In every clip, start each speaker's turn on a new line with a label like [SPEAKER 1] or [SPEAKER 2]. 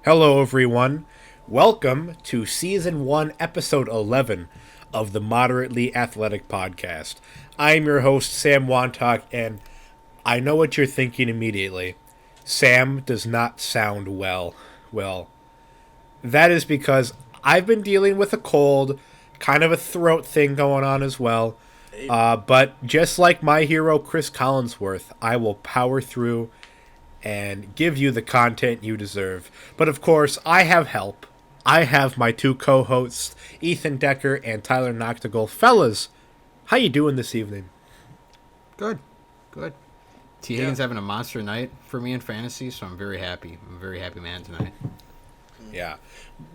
[SPEAKER 1] Hello, everyone. Welcome to Season 1, Episode 11 of the Moderately Athletic Podcast. I'm your host, Sam Wantock, and I know what you're thinking immediately. Sam does not sound well. Well, that is because I've been dealing with a cold, kind of a throat thing going on as well.
[SPEAKER 2] Hey,
[SPEAKER 1] But just like my hero, Chris Collinsworth, I will power through and give you the content you deserve. But of course, I have help. I have my two co-hosts, Ethan Decker and Tyler Noctigal. Fellas, how you doing this evening?
[SPEAKER 3] Good, good. T.
[SPEAKER 2] yeah,
[SPEAKER 3] Higgins having a monster night for me in fantasy, so I'm very happy. I'm a very happy man tonight.
[SPEAKER 1] Yeah.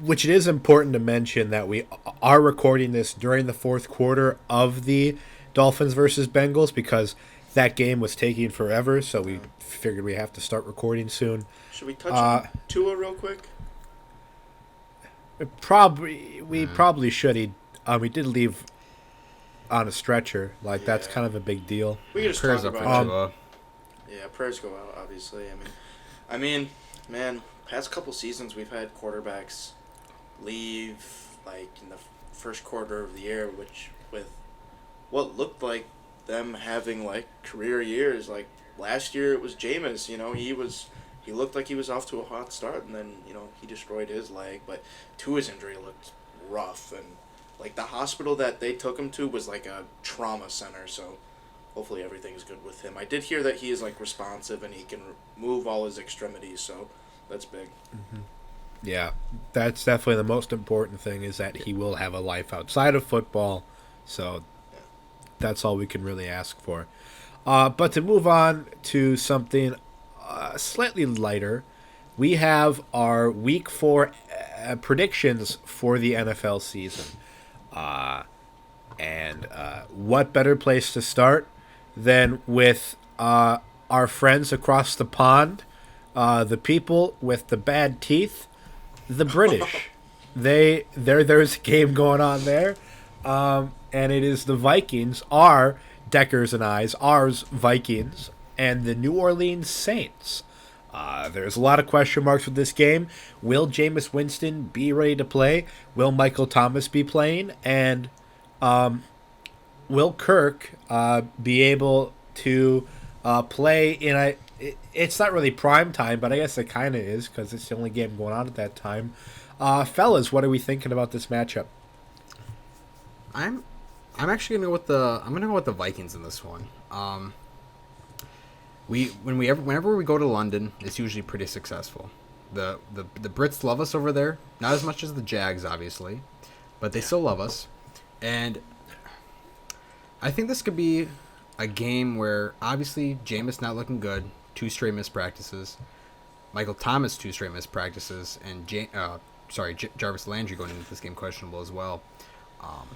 [SPEAKER 1] Which it is important to mention that we are recording this during the fourth quarter of the Dolphins versus Bengals because that game was taking forever, so we figured we have to start recording soon.
[SPEAKER 2] should we touch
[SPEAKER 1] Uh,
[SPEAKER 2] on Tua real quick?
[SPEAKER 1] we probably should. We did leave on a stretcher. Like that's
[SPEAKER 2] Yeah,
[SPEAKER 1] kind of a big deal.
[SPEAKER 2] we can just
[SPEAKER 3] Prayers
[SPEAKER 2] talk
[SPEAKER 3] up for
[SPEAKER 2] about.
[SPEAKER 3] Tua.
[SPEAKER 2] Yeah, prayers go out. Obviously, I mean, man, past couple seasons we've had quarterbacks leave like in the first quarter of the year, which with what looked like them having like career years. Like last year, it was Jameis. He looked like he was off to a hot start, and then he destroyed his leg. But Tua's injury looked rough, and like the hospital that they took him to was like a trauma center. So hopefully everything's good with him. I did hear that he is like responsive and he can move all his extremities, so that's big.
[SPEAKER 1] Yeah, that's definitely the most important thing is that he will have a life outside of football. So
[SPEAKER 2] Yeah.
[SPEAKER 1] that's all we can really ask for. But to move on to something slightly lighter, we have our Week 4 predictions for the NFL season. Uh, and what better place to start than with our friends across the pond, the people with the bad teeth, the British. There's a game going on there, and it is the Vikings, our Deckers and I's, ours Vikings, and the New Orleans Saints. There's a lot of question marks with this game. Will Jameis Winston be ready to play? Will Michael Thomas be playing? And will Kirk be able to play in a? It's not really prime time, but I guess it kind of is because it's the only game going on at that time. Fellas, what are we thinking about this matchup?
[SPEAKER 3] I'm I'm actually gonna go with the Vikings in this one. Whenever we go to London, it's usually pretty successful. The Brits love us over there, not as much as the Jags, obviously, but they still love us. And I think this could be a game where obviously Jameis not looking good, two straight missed practices. Michael Thomas two straight missed practices, and Jarvis Landry going into this game questionable as well. Um,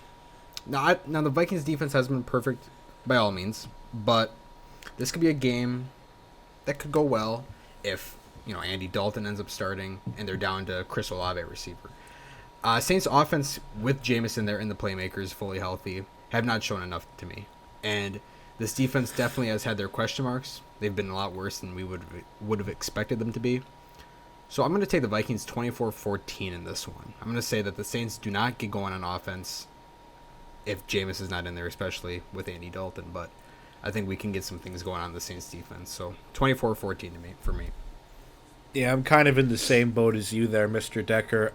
[SPEAKER 3] now the Vikings defense has been perfect by all means, but this could be a game that could go well if Andy Dalton ends up starting and they're down to Chris Olave at receiver. Saints offense with Jameis in there and the playmakers fully healthy have not shown enough to me, and this defense definitely has had their question marks. They've been a lot worse than we would have expected them to be. So I'm going to take the Vikings 24-14 in this one. I'm going to say that the Saints do not get going on offense if Jameis is not in there, especially with Andy Dalton. But I think we can get some things going on in the Saints defense. So 24-14 for me.
[SPEAKER 1] Yeah, I'm kind of in the same boat as you there, Mr. Decker.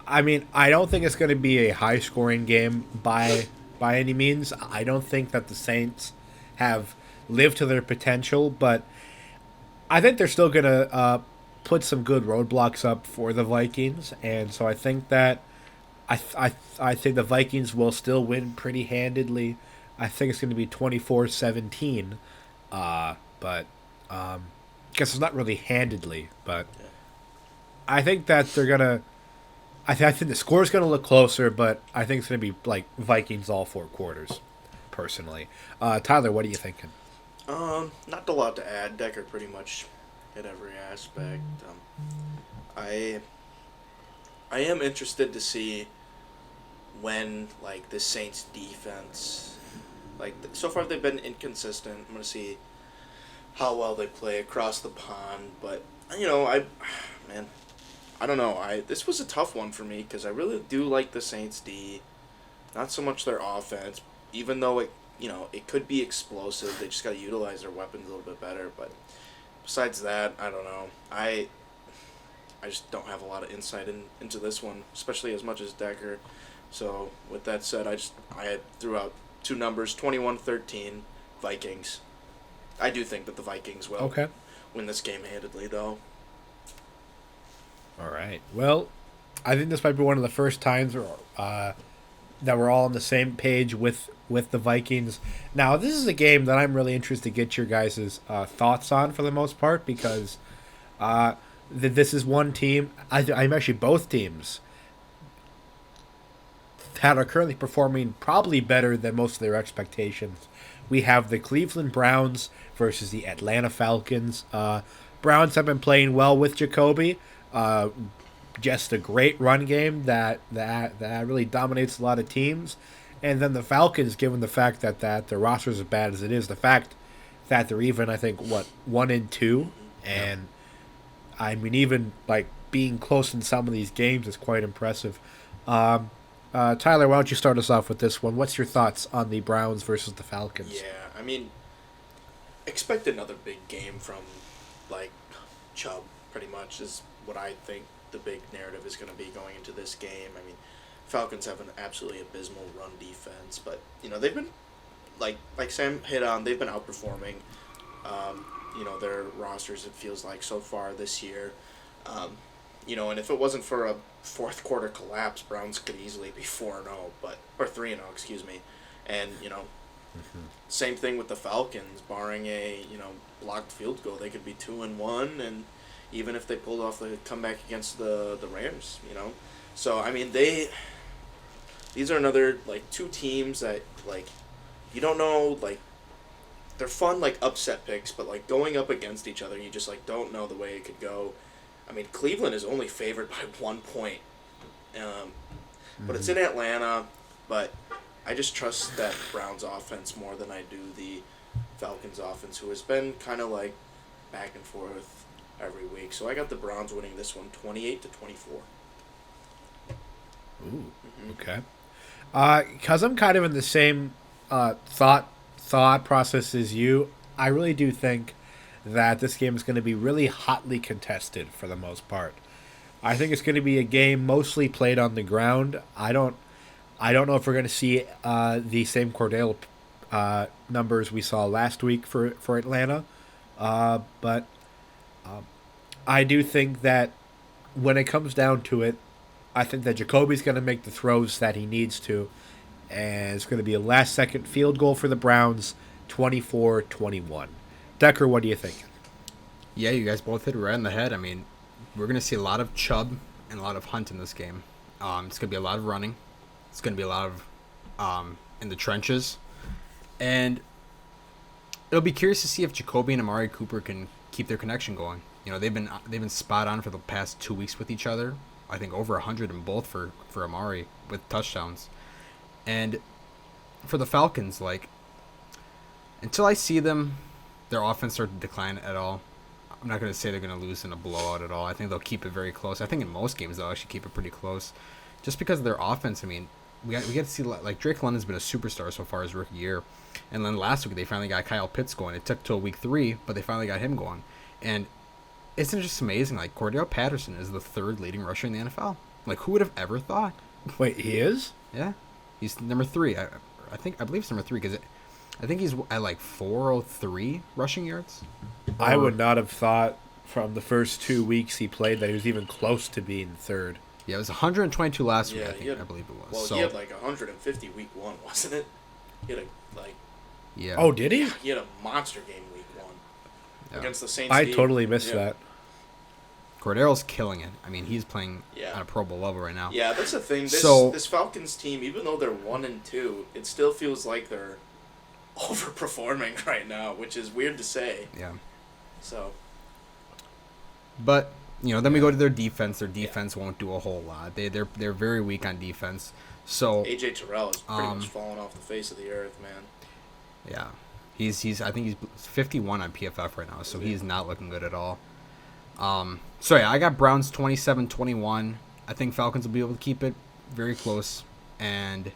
[SPEAKER 1] I mean, I don't think it's going to be a high-scoring game by any means. I don't think that the Saints have lived to their potential, but I think they're still going to put some good roadblocks up for the Vikings, and so I think that I think the Vikings will still win pretty handedly. I think it's going to be 24-17, but guess it's not really handedly, but
[SPEAKER 2] Yeah.
[SPEAKER 1] I think that they're gonna. I think the score's gonna look closer, but I think it's gonna be like Vikings all four quarters. Personally, Tyler, what are you thinking?
[SPEAKER 2] Not a lot to add. Decker pretty much hit every aspect. I I am interested to see when like the Saints defense, like so far they've been inconsistent. I'm gonna see how well they play across the pond, but you know man, I don't know. This was a tough one for me because I really do like the Saints D. Not so much their offense, even though it could be explosive. They just got to utilize their weapons a little bit better. But besides that, I don't know. I just don't have a lot of insight into this one, especially as much as Decker. So with that said, I threw out two numbers: 21-13 Vikings. I do think that the Vikings will win this game handedly, though.
[SPEAKER 1] All right. Well, I think this might be one of the first times that we're all on the same page with the Vikings. Now, this is a game that I'm really interested to get your guys' thoughts on for the most part because this is one team. I'm actually both teams that are currently performing probably better than most of their expectations. We have the Cleveland Browns versus the Atlanta Falcons. Browns have been playing well with Jacoby. Just a great run game that really dominates a lot of teams. And then the Falcons, given the fact that their roster is as bad as it is, the fact that they're even, I think, 1-2, and I mean, even like being close in some of these games is quite impressive. Tyler, why don't you start us off with this one? What's your thoughts on the Browns versus the Falcons?
[SPEAKER 2] Yeah, I mean, expect another big game from, like, Chubb, pretty much, is what I think the big narrative is going to be going into this game. I mean, Falcons have an absolutely abysmal run defense, but, they've been, like Sam hit on, they've been outperforming, their rosters, it feels like, so far this year. And if it wasn't for a fourth quarter collapse, Browns could easily be 4-0, or 3-0, excuse me. And, same thing with the Falcons, barring a, blocked field goal, they could be 2-1, and even if they pulled off the comeback against the Rams, So, I mean, these are another, like, two teams that, like, you don't know, like, they're fun, like, upset picks, but, like, going up against each other, you just, like, don't know the way it could go. I mean, Cleveland is only favored by 1 point. But it's in Atlanta, but I just trust that Browns offense more than I do the Falcons offense, who has been kind of, like, back and forth every week. So I got the Browns winning this one 28-24.
[SPEAKER 1] Ooh, okay. Because I'm kind of in the same thought process as you, I really do think that this game is going to be really hotly contested for the most part. I think it's going to be a game mostly played on the ground. I don't know if we're going to see the same Cordell numbers we saw last week for Atlanta, but I do think that when it comes down to it, I think that Jacoby's going to make the throws that he needs to, and it's going to be a last-second field goal for the Browns, 24-21. Decker, what do you think?
[SPEAKER 3] Yeah, you guys both hit it right on the head. I mean, we're going to see a lot of Chubb and a lot of Hunt in this game. It's going to be a lot of running. It's going to be a lot of in the trenches. And it'll be curious to see if Jacoby and Amari Cooper can keep their connection going. They've been spot on for the past 2 weeks with each other. I think over 100 in both for Amari with touchdowns. And for the Falcons, like, until I see their offense start to decline at all, I'm not going to say they're going to lose in a blowout at all. I think they'll keep it very close. I think in most games they'll actually keep it pretty close. Just because of their offense, I mean, we get to see, like, Drake London's been a superstar so far his rookie year. And then last week they finally got Kyle Pitts going. It took till week 3, but they finally got him going. And isn't it just amazing? Like, Cordell Patterson is the 3rd leading rusher in the NFL. Like, who would have ever thought?
[SPEAKER 1] Wait, he is?
[SPEAKER 3] Yeah. He's number 3. I believe it's number 3 because I think he's at like 403 rushing yards.
[SPEAKER 1] I would not have thought from the first 2 weeks he played that he was even close to being 3rd.
[SPEAKER 3] Yeah, it was 122 last week, I believe it was.
[SPEAKER 2] Well,
[SPEAKER 3] so,
[SPEAKER 2] he had like 150 week 1, wasn't it? He had
[SPEAKER 3] yeah.
[SPEAKER 1] Oh, did he?
[SPEAKER 2] He had a monster game week 1 against the Saints.
[SPEAKER 1] I totally missed that.
[SPEAKER 3] Cordell's killing it. I mean, he's playing
[SPEAKER 2] Yeah.
[SPEAKER 3] on a Pro Bowl level right now.
[SPEAKER 2] Yeah, that's the thing. This Falcons team, even though they're 1-2, it still feels like they're overperforming right now, which is weird to say.
[SPEAKER 3] Yeah.
[SPEAKER 2] So.
[SPEAKER 3] But then we go to their defense. Their defense won't do a whole lot. They're very weak on defense. So
[SPEAKER 2] AJ Terrell is pretty much falling off the face of the earth, man.
[SPEAKER 3] Yeah, he's I think he's 51 on PFF right now, so he's not looking good at all. So yeah, I got Browns 27-21. I think Falcons will be able to keep it very close, and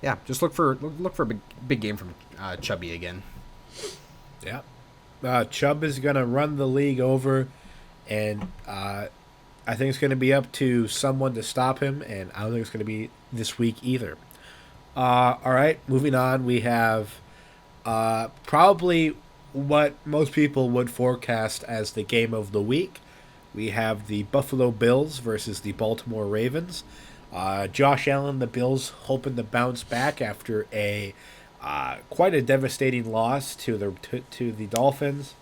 [SPEAKER 3] yeah, just look for a big game from Chubby again.
[SPEAKER 1] Yeah. Chubb is going to run the league over, and I think it's going to be up to someone to stop him, and I don't think it's going to be this week either. All right, moving on. We have probably what most people would forecast as the game of the week. We have the Buffalo Bills versus the Baltimore Ravens. Josh Allen, the Bills, hoping to bounce back after a quite a devastating loss to the Dolphins,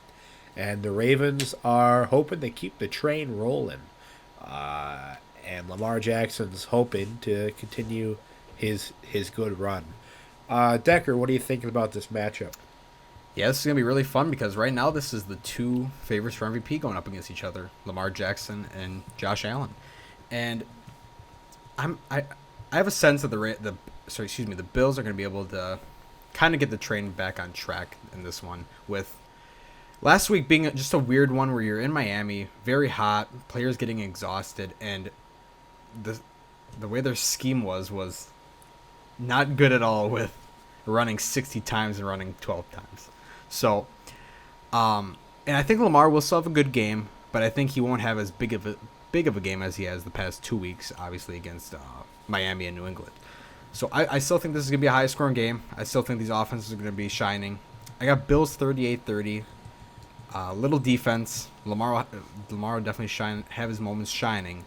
[SPEAKER 1] and the Ravens are hoping to keep the train rolling. And Lamar Jackson's hoping to continue his good run. Decker, what are you thinking about this matchup?
[SPEAKER 3] Yeah, this is gonna be really fun because right now this is the two favorites for MVP going up against each other: Lamar Jackson and Josh Allen. And I have a sense that the Bills are gonna be able to kind of get the train back on track in this one, with last week being just a weird one where you're in Miami, very hot, players getting exhausted, and the way their scheme was not good at all, with running 60 times and running 12 times. So, and I think Lamar will still have a good game, but I think he won't have as big of a game as he has the past 2 weeks, obviously against Miami and New England. So I still think this is going to be a high-scoring game. I still think these offenses are going to be shining. I got Bills 38-30. Little defense. Lamar will definitely have his moments shining,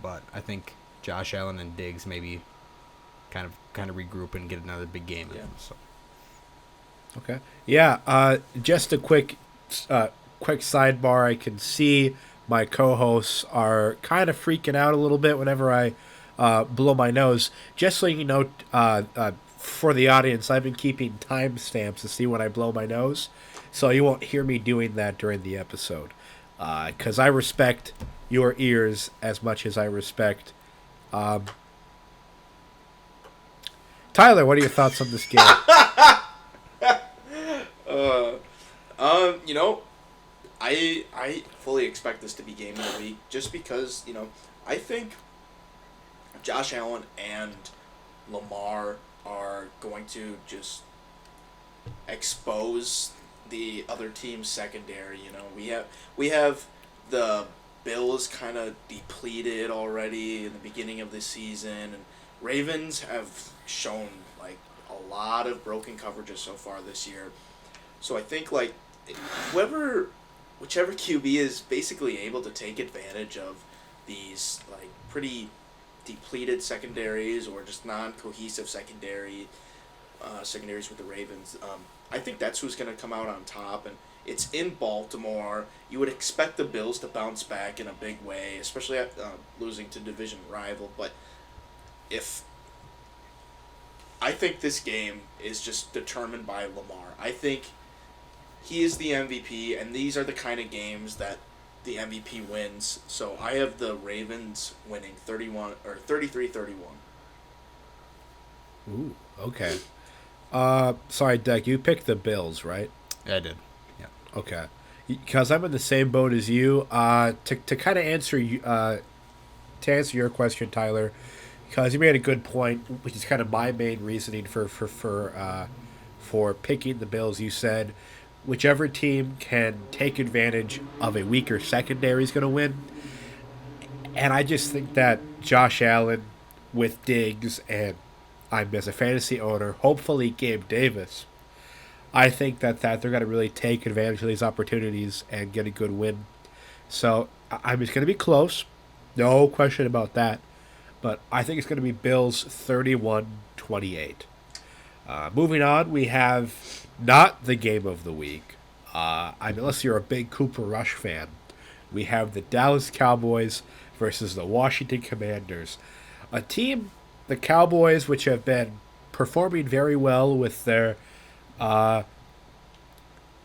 [SPEAKER 3] but I think Josh Allen and Diggs maybe kind of regroup and get another big game.
[SPEAKER 2] Yeah.
[SPEAKER 3] So.
[SPEAKER 1] Okay. Yeah. Just a quick sidebar. I can see my co-hosts are kind of freaking out a little bit whenever I blow my nose. Just so you know, for the audience, I've been keeping timestamps to see when I blow my nose, so you won't hear me doing that during the episode. Because I respect your ears as much as I respect. Tyler, what are your thoughts on this game?
[SPEAKER 2] You know, I fully expect this to be game of the week just because, you know, I think Josh Allen and Lamar are going to just expose the other team's secondary. You know, we have the Bills kind of depleted already in the beginning of the season, and Ravens have shown like a lot of broken coverages so far this year. So I think like whichever QB is basically able to take advantage of these like pretty depleted secondaries or just non-cohesive secondaries with the Ravens. I think that's who's going to come out on top, and it's in Baltimore. You would expect the Bills to bounce back in a big way, especially after losing to division rival. But I think this game is just determined by Lamar. I think he is the MVP, and these are the kind of games that the MVP wins. So I have the Ravens winning 33-31.
[SPEAKER 1] Ooh, okay. Sorry, Deck, you picked the Bills, right?
[SPEAKER 3] Yeah, I did. Yeah.
[SPEAKER 1] Okay. Because I'm in the same boat as you. To kind of answer your question, Tyler, because you made a good point, which is kind of my main reasoning for picking the Bills. You said whichever team can take advantage of a weaker secondary is going to win. And I just think that Josh Allen with Diggs and I'm as a fantasy owner, hopefully Gabe Davis, I think that they're going to really take advantage of these opportunities and get a good win. So I'm just going to be close. No question about that. But I think it's going to be Bills 31-28. Moving on, we have not the game of the week. Unless you're a big Cooper Rush fan, we have the Dallas Cowboys versus the Washington Commanders. A team, the Cowboys, which have been performing very well with their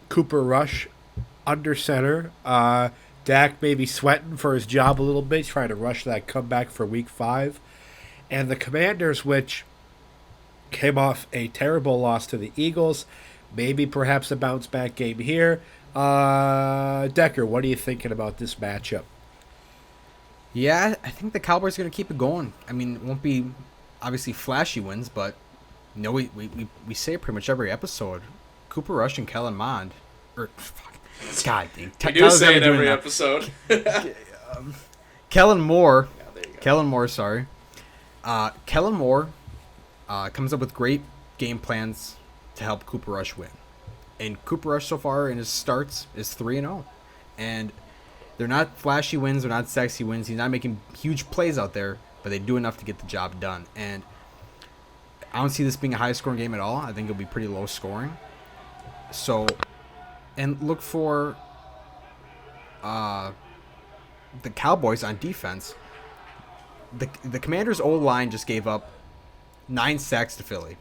[SPEAKER 1] Cooper Rush under center. Dak may be sweating for his job a little bit, trying to rush that comeback for Week 5. And the Commanders, which came off a terrible loss to the Eagles, maybe perhaps a bounce-back game here. Decker, what are you thinking about this matchup?
[SPEAKER 3] Yeah, I think the Cowboys are going to keep it going. I mean, it won't be obviously flashy wins, but we say it pretty much every episode. Cooper Rush and Kellen Mond, or fuck, God, dang,
[SPEAKER 2] We do say it every episode.
[SPEAKER 3] Kellen Moore,
[SPEAKER 2] Yeah, there you go.
[SPEAKER 3] Kellen Moore, sorry. Kellen Moore comes up with great game plans to help Cooper Rush win. And Cooper Rush so far in his starts is 3-0. And they're not flashy wins, they're not sexy wins. He's not making huge plays out there, but they do enough to get the job done. And I don't see this being a high scoring game at all. I think it'll be pretty low scoring. So, and look for the Cowboys on defense. The Commanders' old line just gave up 9 sacks to Philly.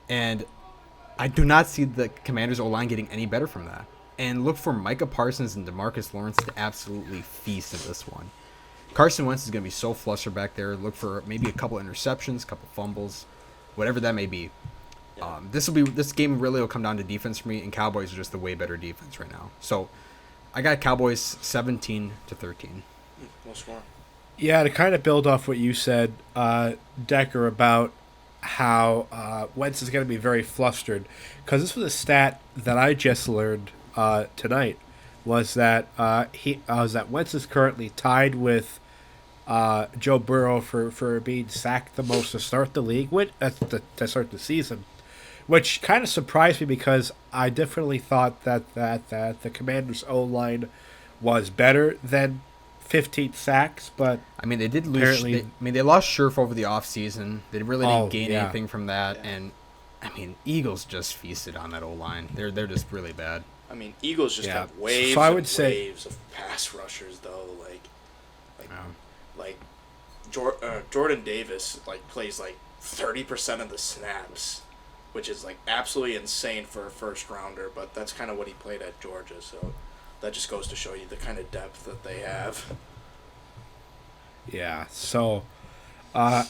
[SPEAKER 3] And I do not see the Commanders' O-line getting any better from that. And look for Micah Parsons and DeMarcus Lawrence to absolutely feast in this one. Carson Wentz is going to be so flustered back there. Look for maybe a couple interceptions, a couple fumbles, whatever that may be.
[SPEAKER 2] Yeah.
[SPEAKER 3] This game really will come down to defense for me, and Cowboys are just the way better defense right now. So I got Cowboys 17-13.
[SPEAKER 2] No score.
[SPEAKER 1] Yeah, to kind of build off what you said, Decker, about how Wentz is going to be very flustered, because this was a stat that I just learned tonight, was that Wentz is currently tied with Joe Burrow for being sacked the most to start the league to start the season, which kind of surprised me because I definitely thought that the Commanders' O-line was better than 15 sacks, but
[SPEAKER 3] I mean, they did lose. They lost Scherf over the offseason. They really didn't gain
[SPEAKER 1] yeah.
[SPEAKER 3] anything from that.
[SPEAKER 2] Yeah.
[SPEAKER 3] And I mean, Eagles just feasted on that O-line. They're just really bad.
[SPEAKER 2] I mean, Eagles just
[SPEAKER 1] Yeah.
[SPEAKER 2] have waves
[SPEAKER 1] So I would
[SPEAKER 2] and
[SPEAKER 1] say-
[SPEAKER 2] waves of pass rushers, though. Like Jordan Davis plays 30% of the snaps, which is absolutely insane for a first rounder. But that's kind of what he played at Georgia, so that just goes to show you the kind of depth that they have.
[SPEAKER 1] yeah. So I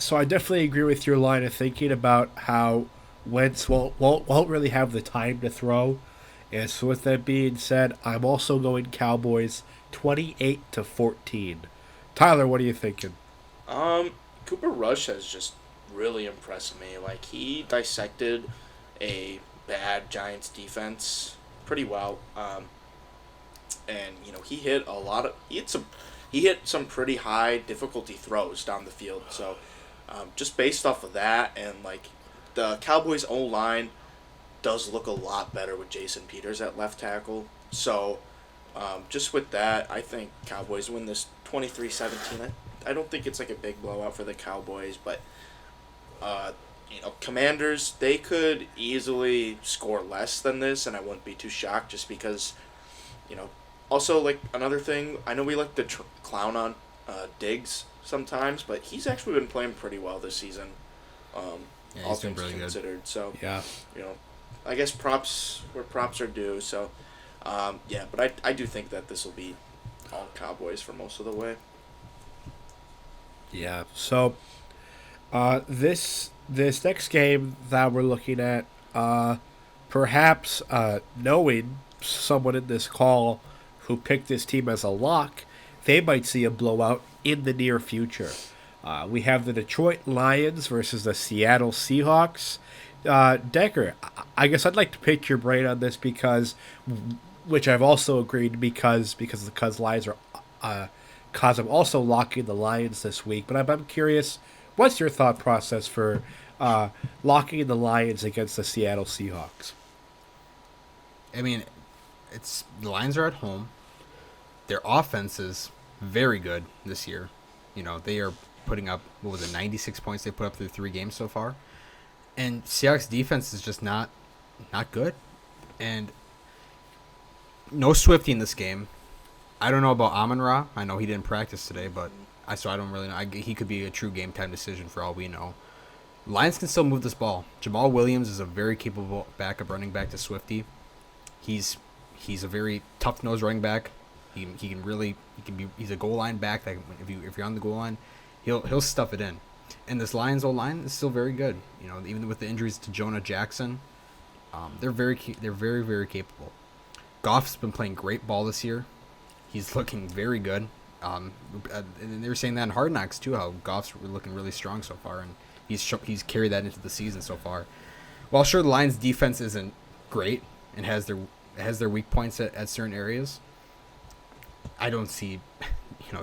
[SPEAKER 1] definitely agree with your line of thinking about how Wentz won't really have the time to throw. And so with that being said, I'm also going Cowboys 28-14. Tyler, what are you thinking?
[SPEAKER 2] Cooper Rush has just really impressed me. He dissected a bad Giants defense pretty well. And he hit he hit some pretty high difficulty throws down the field. So just based off of that, and the Cowboys O-line does look a lot better with Jason Peters at left tackle. So just with that, I think Cowboys win this 23-17. I don't think it's a big blowout for the Cowboys, but Commanders, they could easily score less than this, and I wouldn't be too shocked just because, also, another thing, I know we like to clown on Diggs sometimes, but he's actually been playing pretty well this season, all
[SPEAKER 3] he's been
[SPEAKER 2] things
[SPEAKER 3] really good.
[SPEAKER 2] considered. So,
[SPEAKER 1] Yeah.
[SPEAKER 2] I guess props where props are due. So, but I do think that this will be all Cowboys for most of the way.
[SPEAKER 1] Yeah. So this next game that we're looking at, perhaps knowing someone in this call who picked this team as a lock, they might see a blowout in the near future. We have the Detroit Lions versus the Seattle Seahawks. Decker, I guess I'd like to pick your brain on this because, which I've also agreed because the Lions are, cause I'm also locking the Lions this week. But I'm curious, what's your thought process for locking the Lions against the Seattle Seahawks?
[SPEAKER 3] I mean, the Lions are at home. Their offense is very good this year. They are putting up 96 points they put up through 3 games so far. And Seahawks defense is just not good. And no Swifty in this game. I don't know about Amon-Ra. I know he didn't practice today, but I don't really know. He could be a true game time decision for all we know. Lions can still move this ball. Jamal Williams is a very capable backup running back to Swifty. He's a very tough nosed running back. He's a goal line back that if you're on the goal line, he'll stuff it in. And this Lions O-line is still very good. Even with the injuries to Jonah Jackson, They're very very capable. Goff's been playing great ball this year. He's looking very good. And they were saying that in Hard Knocks too, how Goff's looking really strong so far, and he's carried that into the season so far. While sure the Lions' defense isn't great and has their weak points at certain areas, I don't see,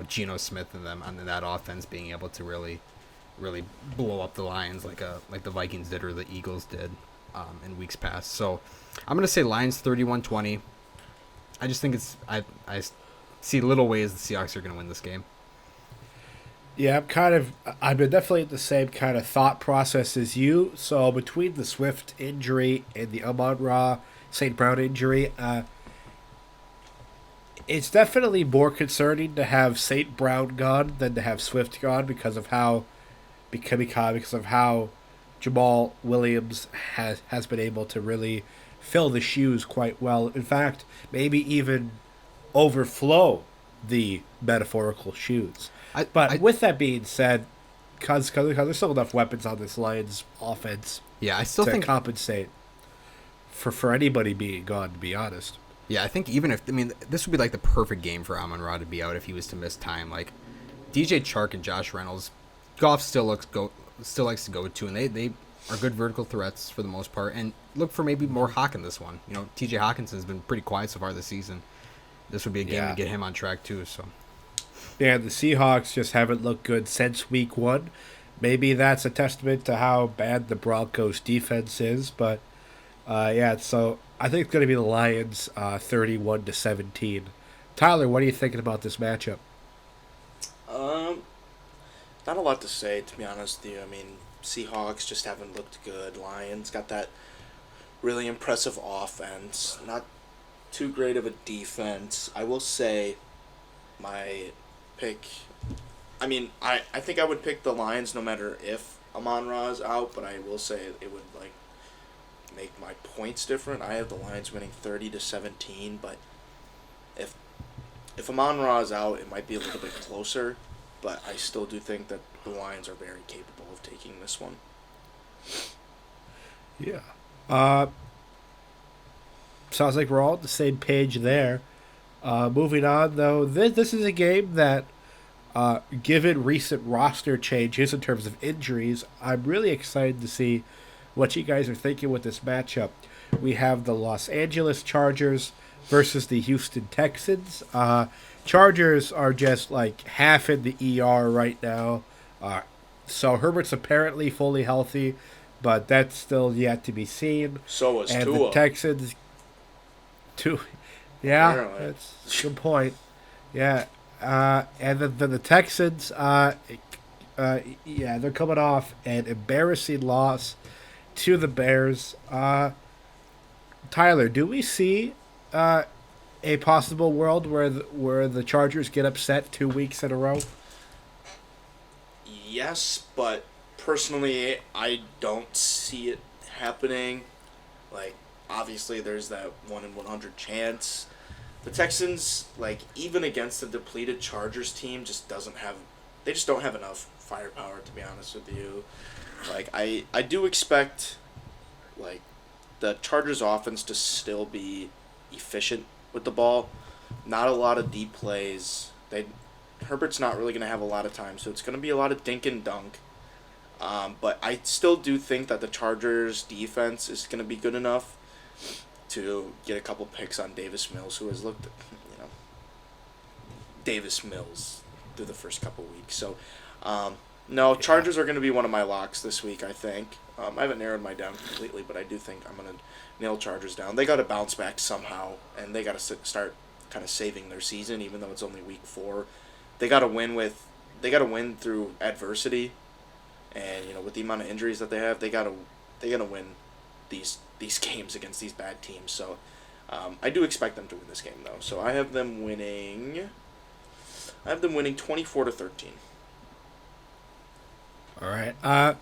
[SPEAKER 3] Geno Smith and them on that offense being able to really blow up the Lions like the Vikings did or the Eagles did in weeks past. So I'm gonna say Lions 31-20. I just think I see little ways the Seahawks are gonna win this game.
[SPEAKER 1] Yeah, I'm definitely in the same kind of thought process as you. So between the Swift injury and the Amon-Ra St. Brown injury, it's definitely more concerning to have St. Brown gone than to have Swift gone because of how Jamal Williams has been able to really fill the shoes quite well. In fact, maybe even overflow the metaphorical shoes. But with that being said, because there's still enough weapons on this Lions offense,
[SPEAKER 3] I still
[SPEAKER 1] to
[SPEAKER 3] think
[SPEAKER 1] compensate for anybody being gone. To be honest,
[SPEAKER 3] I think even if this would be like the perfect game for Amon-Ra to be out if he was to miss time. Like DJ Chark and Josh Reynolds, Goff still likes to go to, and they are good vertical threats for the most part. And look for maybe more Hawk in this one. TJ Hawkinson's been pretty quiet so far this season. This would be a game to get him on track too. So.
[SPEAKER 1] Yeah, the Seahawks just haven't looked good since week 1. Maybe that's a testament to how bad the Broncos' defense is. But, so I think it's going to be the Lions 31-17. Tyler, what are you thinking about this matchup?
[SPEAKER 2] Not a lot to say, to be honest with you. I mean, Seahawks just haven't looked good. Lions got that really impressive offense. Not too great of a defense. I will say my pick. I mean, I think I would pick the Lions no matter if Amon-Ra is out, but I will say it would make my points different. I have the Lions winning 30-17, but if Amon-Ra is out, it might be a little bit closer, but I still do think that the Lions are very capable of taking this one.
[SPEAKER 1] Yeah. Sounds like we're all on the same page there. Moving on, though, this is a game that, given recent roster changes in terms of injuries, I'm really excited to see what you guys are thinking with this matchup. We have the Los Angeles Chargers versus the Houston Texans. Chargers are just like half in the ER right now. So Herbert's apparently fully healthy, but that's still yet to be seen.
[SPEAKER 2] So is
[SPEAKER 1] and
[SPEAKER 2] Tua.
[SPEAKER 1] The Texans, yeah,
[SPEAKER 2] Apparently.
[SPEAKER 1] that's a good point. Yeah, and then the Texans, they're coming off an embarrassing loss to the Bears. Tyler, do we see a possible world where the Chargers get upset 2 weeks in a row?
[SPEAKER 2] Yes, but personally, I don't see it happening. Obviously, there's that 1 in 100 chance. The Texans, even against the depleted Chargers team, just don't have enough firepower, to be honest with you. I do expect, the Chargers offense to still be efficient with the ball. Not a lot of deep plays. Herbert's not really going to have a lot of time, so it's going to be a lot of dink and dunk. But I still do think that the Chargers defense is going to be good enough to get a couple picks on Davis Mills, who has looked, Davis Mills through the first couple weeks. So, Chargers are going to be one of my locks this week, I think. I haven't narrowed my down completely, but I do think I'm going to nail Chargers down. They got to bounce back somehow, and they got to start kind of saving their season, even though it's only week 4. They got to win through adversity, and with the amount of injuries that they have, they got to win these games against these bad teams. So I do expect them to win this game, though. So I have them winning 24-13.
[SPEAKER 1] All right.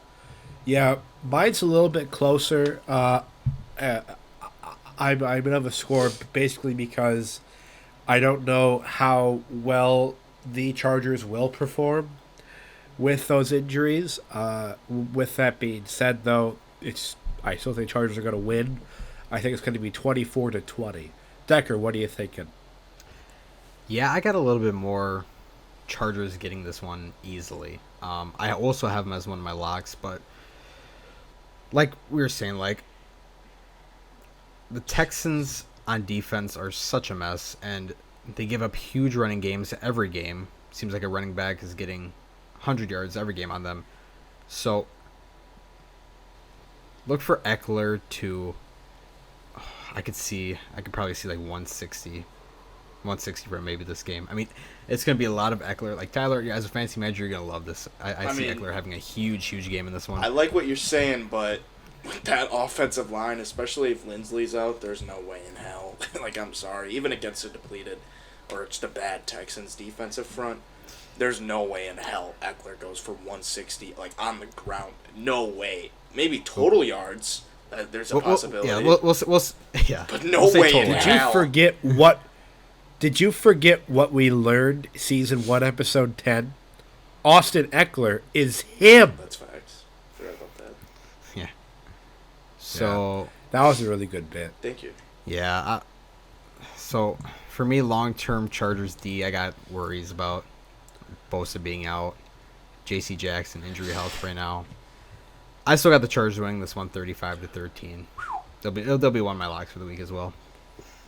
[SPEAKER 1] Yeah, mine's a little bit closer. I'm gonna have a score basically because I don't know how well the Chargers will perform with those injuries. With that being said, though, I still think Chargers are going to win. I think it's going to be 24-20. Decker, what are you thinking?
[SPEAKER 3] Yeah, I got a little bit more Chargers getting this one easily. I also have them as one of my locks, but like we were saying, like the Texans on defense are such a mess, and they give up huge running games every game. Seems like a running back is getting 100 yards every game on them. So look for Eckler to. I could probably see like 160 for maybe this game. I mean, it's going to be a lot of Eckler. Like, Tyler, as a fantasy manager, you're going to love this. I see
[SPEAKER 2] mean,
[SPEAKER 3] Eckler having a huge game in this one.
[SPEAKER 2] I like what you're saying, but with that offensive line, especially if Lindsley's out, there's no way in hell. Like, I'm sorry. Even against a depleted or just a bad Texans defensive front, there's no way in hell Eckler goes for 160, like, on the ground. No way. Maybe total yards. There's a possibility.
[SPEAKER 3] Yeah, yeah.
[SPEAKER 2] But no way in
[SPEAKER 1] Did
[SPEAKER 2] hell.
[SPEAKER 1] Did you forget what we learned season 1 episode 10? Austin Eckler is him.
[SPEAKER 2] That's facts. Forgot about that.
[SPEAKER 3] Yeah. So
[SPEAKER 1] that was a really good bit.
[SPEAKER 2] Thank you.
[SPEAKER 3] Yeah. So for me, long-term Chargers D, I got worries about Bosa being out, J.C. Jackson injury health right now. I still got the Chargers winning this one, 35-13. They'll be one of my locks for the week as well.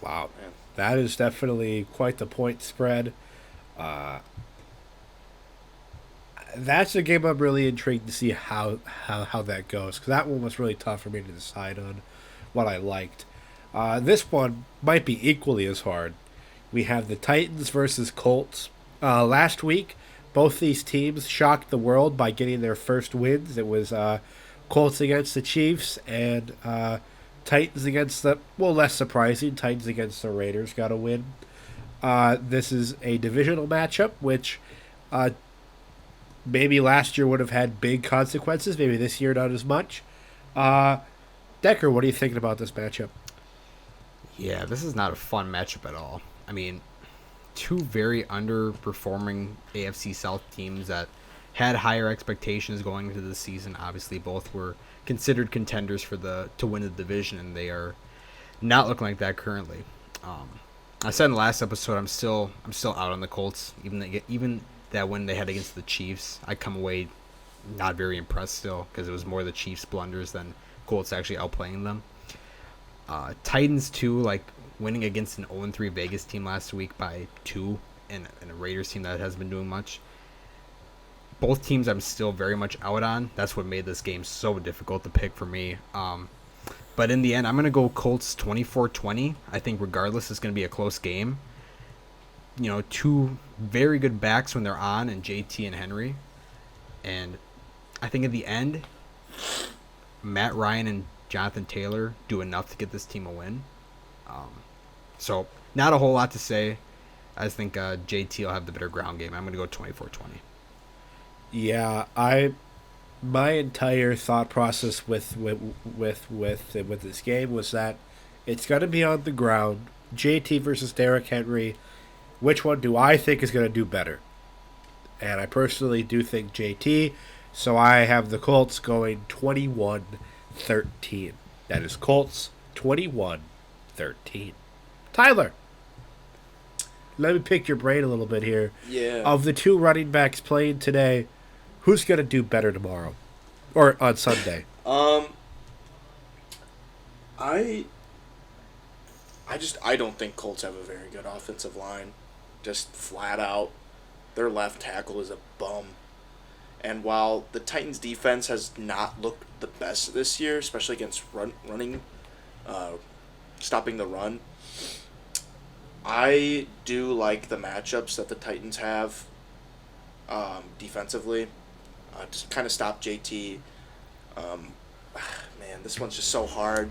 [SPEAKER 1] Wow, man. That is definitely quite the point spread. That's a game I'm really intrigued to see how that goes, because that one was really tough for me to decide on what I liked. This one might be equally as hard. We have the Titans versus Colts. Last week, both these teams shocked the world by getting their first wins. It was Colts against the Chiefs and Titans against the, well, less surprising, Titans against the Raiders got a win. This is a divisional matchup, which maybe last year would have had big consequences. Maybe this year not as much. Decker, what are you thinking about this matchup?
[SPEAKER 3] Yeah, this is not a fun matchup at all. I mean, two very underperforming AFC South teams that had higher expectations going into the season. Obviously, both were considered contenders to win the division, and they are not looking like that currently. I said in the last episode, I'm still out on the Colts, even that win they had against the Chiefs. I come away not very impressed still, because it was more the Chiefs' blunders than Colts actually outplaying them. Titans too, like winning against an 0-3 Vegas team last week by 2, and a Raiders team that hasn't been doing much. Both teams I'm still very much out on. That's what made this game so difficult to pick for me. But in the end, I'm going to go Colts 24-20. I think regardless, it's going to be a close game. You know, two very good backs when they're on, and JT and Henry. And I think at the end, Matt Ryan and Jonathan Taylor do enough to get this team a win. So not a whole lot to say. I just think JT will have the better ground game. I'm going to go 24-20.
[SPEAKER 1] Yeah, my entire thought process with this game was that it's going to be on the ground. JT versus Derrick Henry. Which one do I think is going to do better? And I personally do think JT. So I have the Colts going 21-13. That is Colts 21-13. Tyler, let me pick your brain a little bit here.
[SPEAKER 2] Yeah.
[SPEAKER 1] Of the two running backs playing today, who's going to do better tomorrow? Or on Sunday?
[SPEAKER 2] I don't think Colts have a very good offensive line. Just flat out. Their left tackle is a bum. And while the Titans defense has not looked the best this year, especially against stopping the run, I do like the matchups that the Titans have defensively. Just kind of stop JT. Man, this one's just so hard.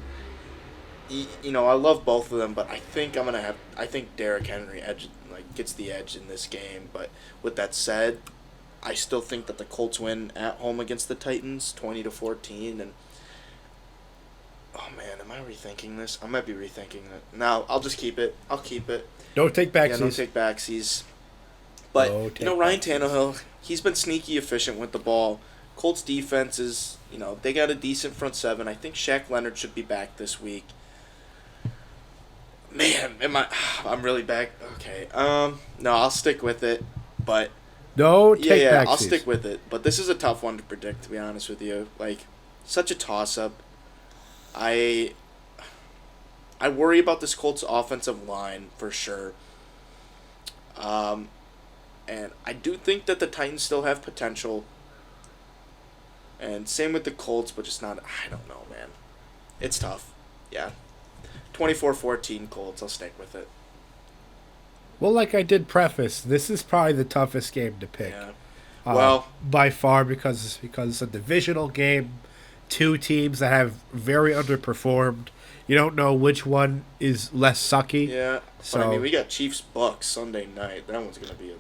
[SPEAKER 2] You know, I love both of them, but I think Derrick Henry gets the edge in this game. But with that said, I still think that the Colts win at home against the Titans, 20-14. And oh man, am I rethinking this? I might be rethinking it. No, I'll just keep it. I'll keep it.
[SPEAKER 1] Don't take backsies.
[SPEAKER 2] Yeah, don't take backsies. But Ryan Tannehill, he's been sneaky efficient with the ball. Colts defense is, they got a decent front seven. I think Shaq Leonard should be back this week. Man, I'm really back. Okay. No, I'll stick with it. But
[SPEAKER 1] No,
[SPEAKER 2] yeah,
[SPEAKER 1] take back
[SPEAKER 2] I'll
[SPEAKER 1] seats.
[SPEAKER 2] stick with it. But this is a tough one to predict, to be honest with you. Like, such a toss up. I I worry about this Colts offensive line for sure. Um, and I do think that the Titans still have potential. And same with the Colts, but just not. I don't know, man. It's tough. Yeah. 24-14 Colts. I'll stick with it.
[SPEAKER 1] Well, like I did preface, this is probably the toughest game to pick.
[SPEAKER 2] Yeah. Well,
[SPEAKER 1] By far because it's a divisional game, two teams that have very underperformed. You don't know which one is less sucky.
[SPEAKER 2] yeah.
[SPEAKER 1] So
[SPEAKER 2] But I mean, we got Chiefs Bucks Sunday night. That one's gonna be a.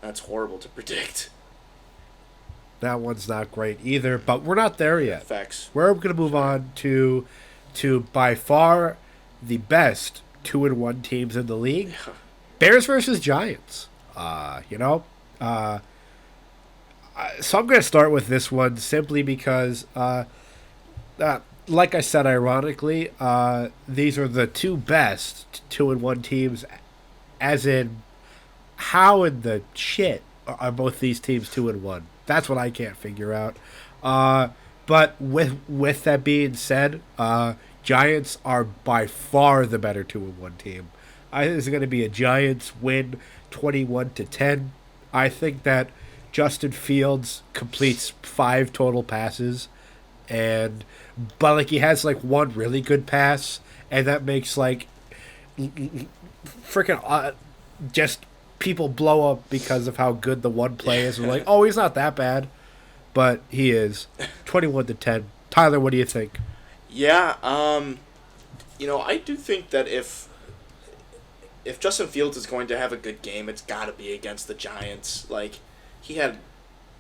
[SPEAKER 2] That's horrible to predict.
[SPEAKER 1] that one's not great either. But we're not there yet.
[SPEAKER 2] Facts.
[SPEAKER 1] We're going to move on to by far the best 2-1 teams in the league. Bears versus Giants. So I'm going to start with this one simply because, like I said, ironically, these are the two best 2-1 teams. As in, how in the shit are both these teams 2-1? That's what I can't figure out. But with that being said, Giants are by far the better 2-1 team. I think it's going to be a Giants win, 21-10. I think that Justin Fields completes 5 total passes, but like he has like one really good pass, and that makes like freaking just people blow up because of how good the one play is. We're like, oh, he's not that bad, but he is. 21-10. Tyler, what do you think?
[SPEAKER 2] Yeah. I do think that if Justin Fields is going to have a good game, it's got to be against the Giants. Like, he had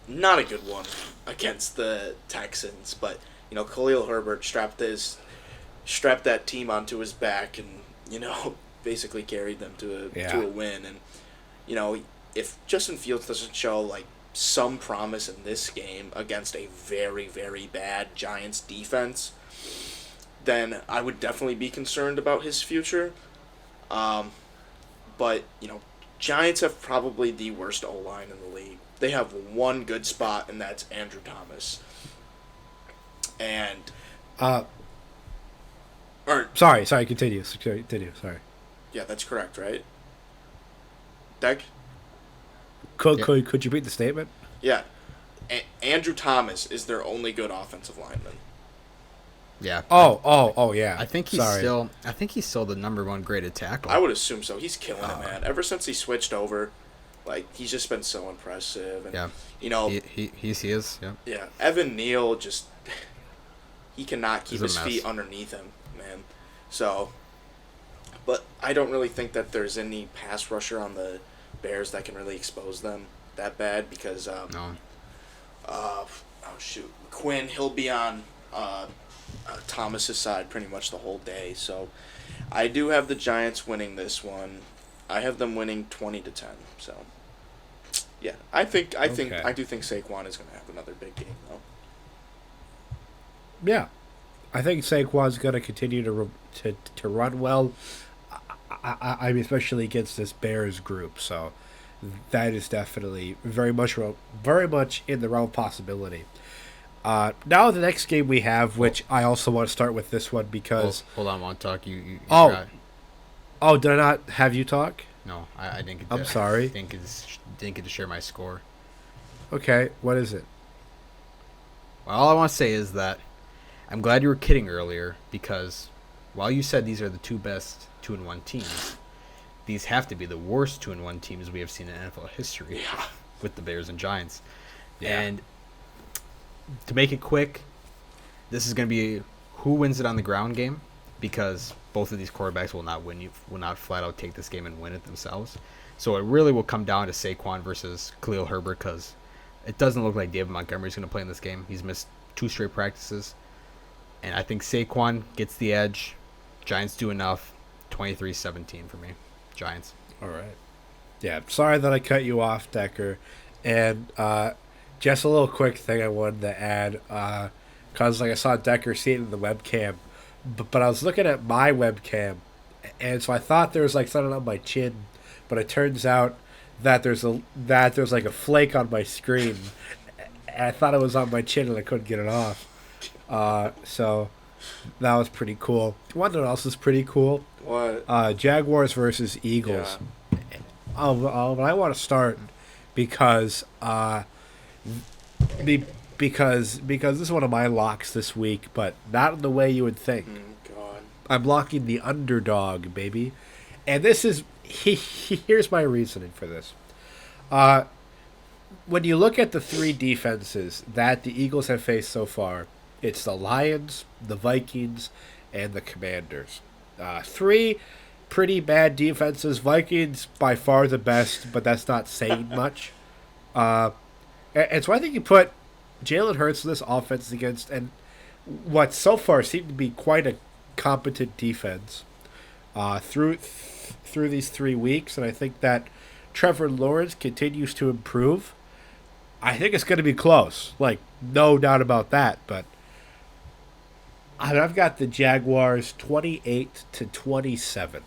[SPEAKER 2] not a good one against the Texans, but Khalil Herbert strapped that team onto his back and basically carried them to a win. And if Justin Fields doesn't show like some promise in this game against a very, very bad Giants defense, then I would definitely be concerned about his future. But Giants have probably the worst O-line in the league. They have one good spot, and that's Andrew Thomas. And
[SPEAKER 1] Sorry, continue. Sorry.
[SPEAKER 2] yeah, that's correct, right? Deck?
[SPEAKER 1] Could you read the statement?
[SPEAKER 2] Yeah. Andrew Thomas is their only good offensive lineman.
[SPEAKER 3] Yeah.
[SPEAKER 1] Oh, yeah.
[SPEAKER 3] I think he's still the number one graded tackle.
[SPEAKER 2] I would assume so. He's killing it, man. Ever since he switched over, like, he's just been so impressive. And,
[SPEAKER 3] yeah. He is. Yeah.
[SPEAKER 2] Yeah. Evan Neal just he cannot keep
[SPEAKER 3] He's
[SPEAKER 2] his
[SPEAKER 3] a mess.
[SPEAKER 2] feet underneath him, man. So, but I don't really think that there's any pass rusher on the Bears that can really expose them that bad because
[SPEAKER 3] No.
[SPEAKER 2] Quinn, he'll be on Thomas's side pretty much the whole day. So I do have the Giants winning this one. I have them winning 20-10. So yeah, I do think Saquon is going to have another big game though.
[SPEAKER 1] Yeah, I think Saquon's going to continue to run well. I mean, especially against this Bears group. So that is definitely very much in the realm of possibility. Now the next game we have, which I also want to start with this one because
[SPEAKER 3] Hold on, one talk. You
[SPEAKER 1] Oh.
[SPEAKER 3] forgot.
[SPEAKER 1] did I not have you talk?
[SPEAKER 3] No, I didn't get.
[SPEAKER 1] I'm sorry.
[SPEAKER 3] Didn't get to share my score.
[SPEAKER 1] Okay, what is it?
[SPEAKER 3] Well, all I want to say is that I'm glad you were kidding earlier because while you said these are the two best 2-1 teams, these have to be the worst 2-1 teams we have seen in NFL history with the Bears and Giants.
[SPEAKER 1] Yeah.
[SPEAKER 3] And to make it quick, this is going to be who wins it on the ground game because both of these quarterbacks will not flat out take this game and win it themselves. So it really will come down to Saquon versus Khalil Herbert because it doesn't look like David Montgomery's going to play in this game. He's missed 2 straight practices. And I think Saquon gets the edge. Giants do enough. 23-17 for me. Giants.
[SPEAKER 1] All right. Yeah, sorry that I cut you off, Decker. And just a little quick thing I wanted to add, because like I saw Decker see it in the webcam, but I was looking at my webcam, and so I thought there was like something on my chin, but it turns out that there's like a flake on my screen. And I thought it was on my chin and I couldn't get it off. So that was pretty cool. One that else is pretty cool.
[SPEAKER 2] What?
[SPEAKER 1] Jaguars versus Eagles.
[SPEAKER 2] Yeah.
[SPEAKER 1] I want to start because because this is one of my locks this week, but not in the way you would think.
[SPEAKER 2] God.
[SPEAKER 1] I'm locking the underdog, baby, and this is here's my reasoning for this. When you look at the three defenses that the Eagles have faced so far, it's the Lions, the Vikings, and the Commanders. Three pretty bad defenses. Vikings by far the best, but that's not saying much. And so I think you put Jalen Hurts in this offense against and what so far seemed to be quite a competent defense through these 3 weeks, and I think that Trevor Lawrence continues to improve. I think it's going to be close, like no doubt about that. But I've got the Jaguars 28-27.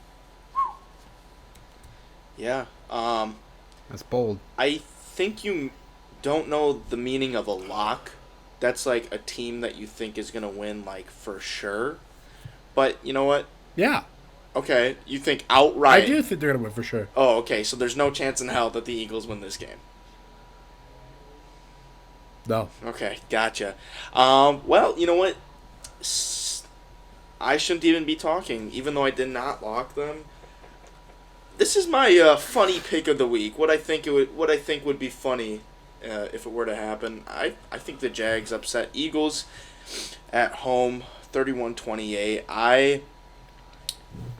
[SPEAKER 2] Yeah.
[SPEAKER 3] That's bold.
[SPEAKER 2] I think you don't know the meaning of a lock. That's like a team that you think is going to win, like, for sure. But you know what?
[SPEAKER 1] Yeah,
[SPEAKER 2] Okay, you think outright.
[SPEAKER 1] I do think they're going to win for sure.
[SPEAKER 2] Oh, okay, so there's no chance in hell that the Eagles win this game.
[SPEAKER 1] No,
[SPEAKER 2] Okay, gotcha. Well, you know what? I shouldn't even be talking, even though I did not lock them. This is my funny pick of the week. What I think would be funny if it were to happen. I think the Jags upset Eagles at home, 31-28.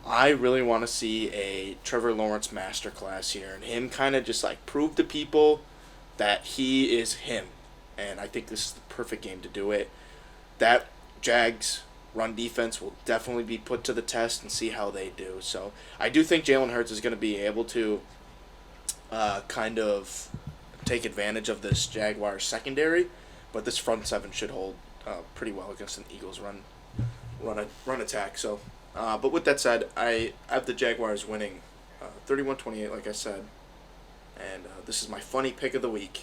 [SPEAKER 2] I really want to see a Trevor Lawrence masterclass here, and him kind of just like prove to people that he is him. And I think this is the perfect game to do it. That Jags run defense will definitely be put to the test and see how they do. So I do think Jalen Hurts is going to be able to kind of take advantage of this Jaguars secondary, but this front seven should hold pretty well against an Eagles run attack. So, but with that said, I have the Jaguars winning 31-28, like I said, and this is my funny pick of the week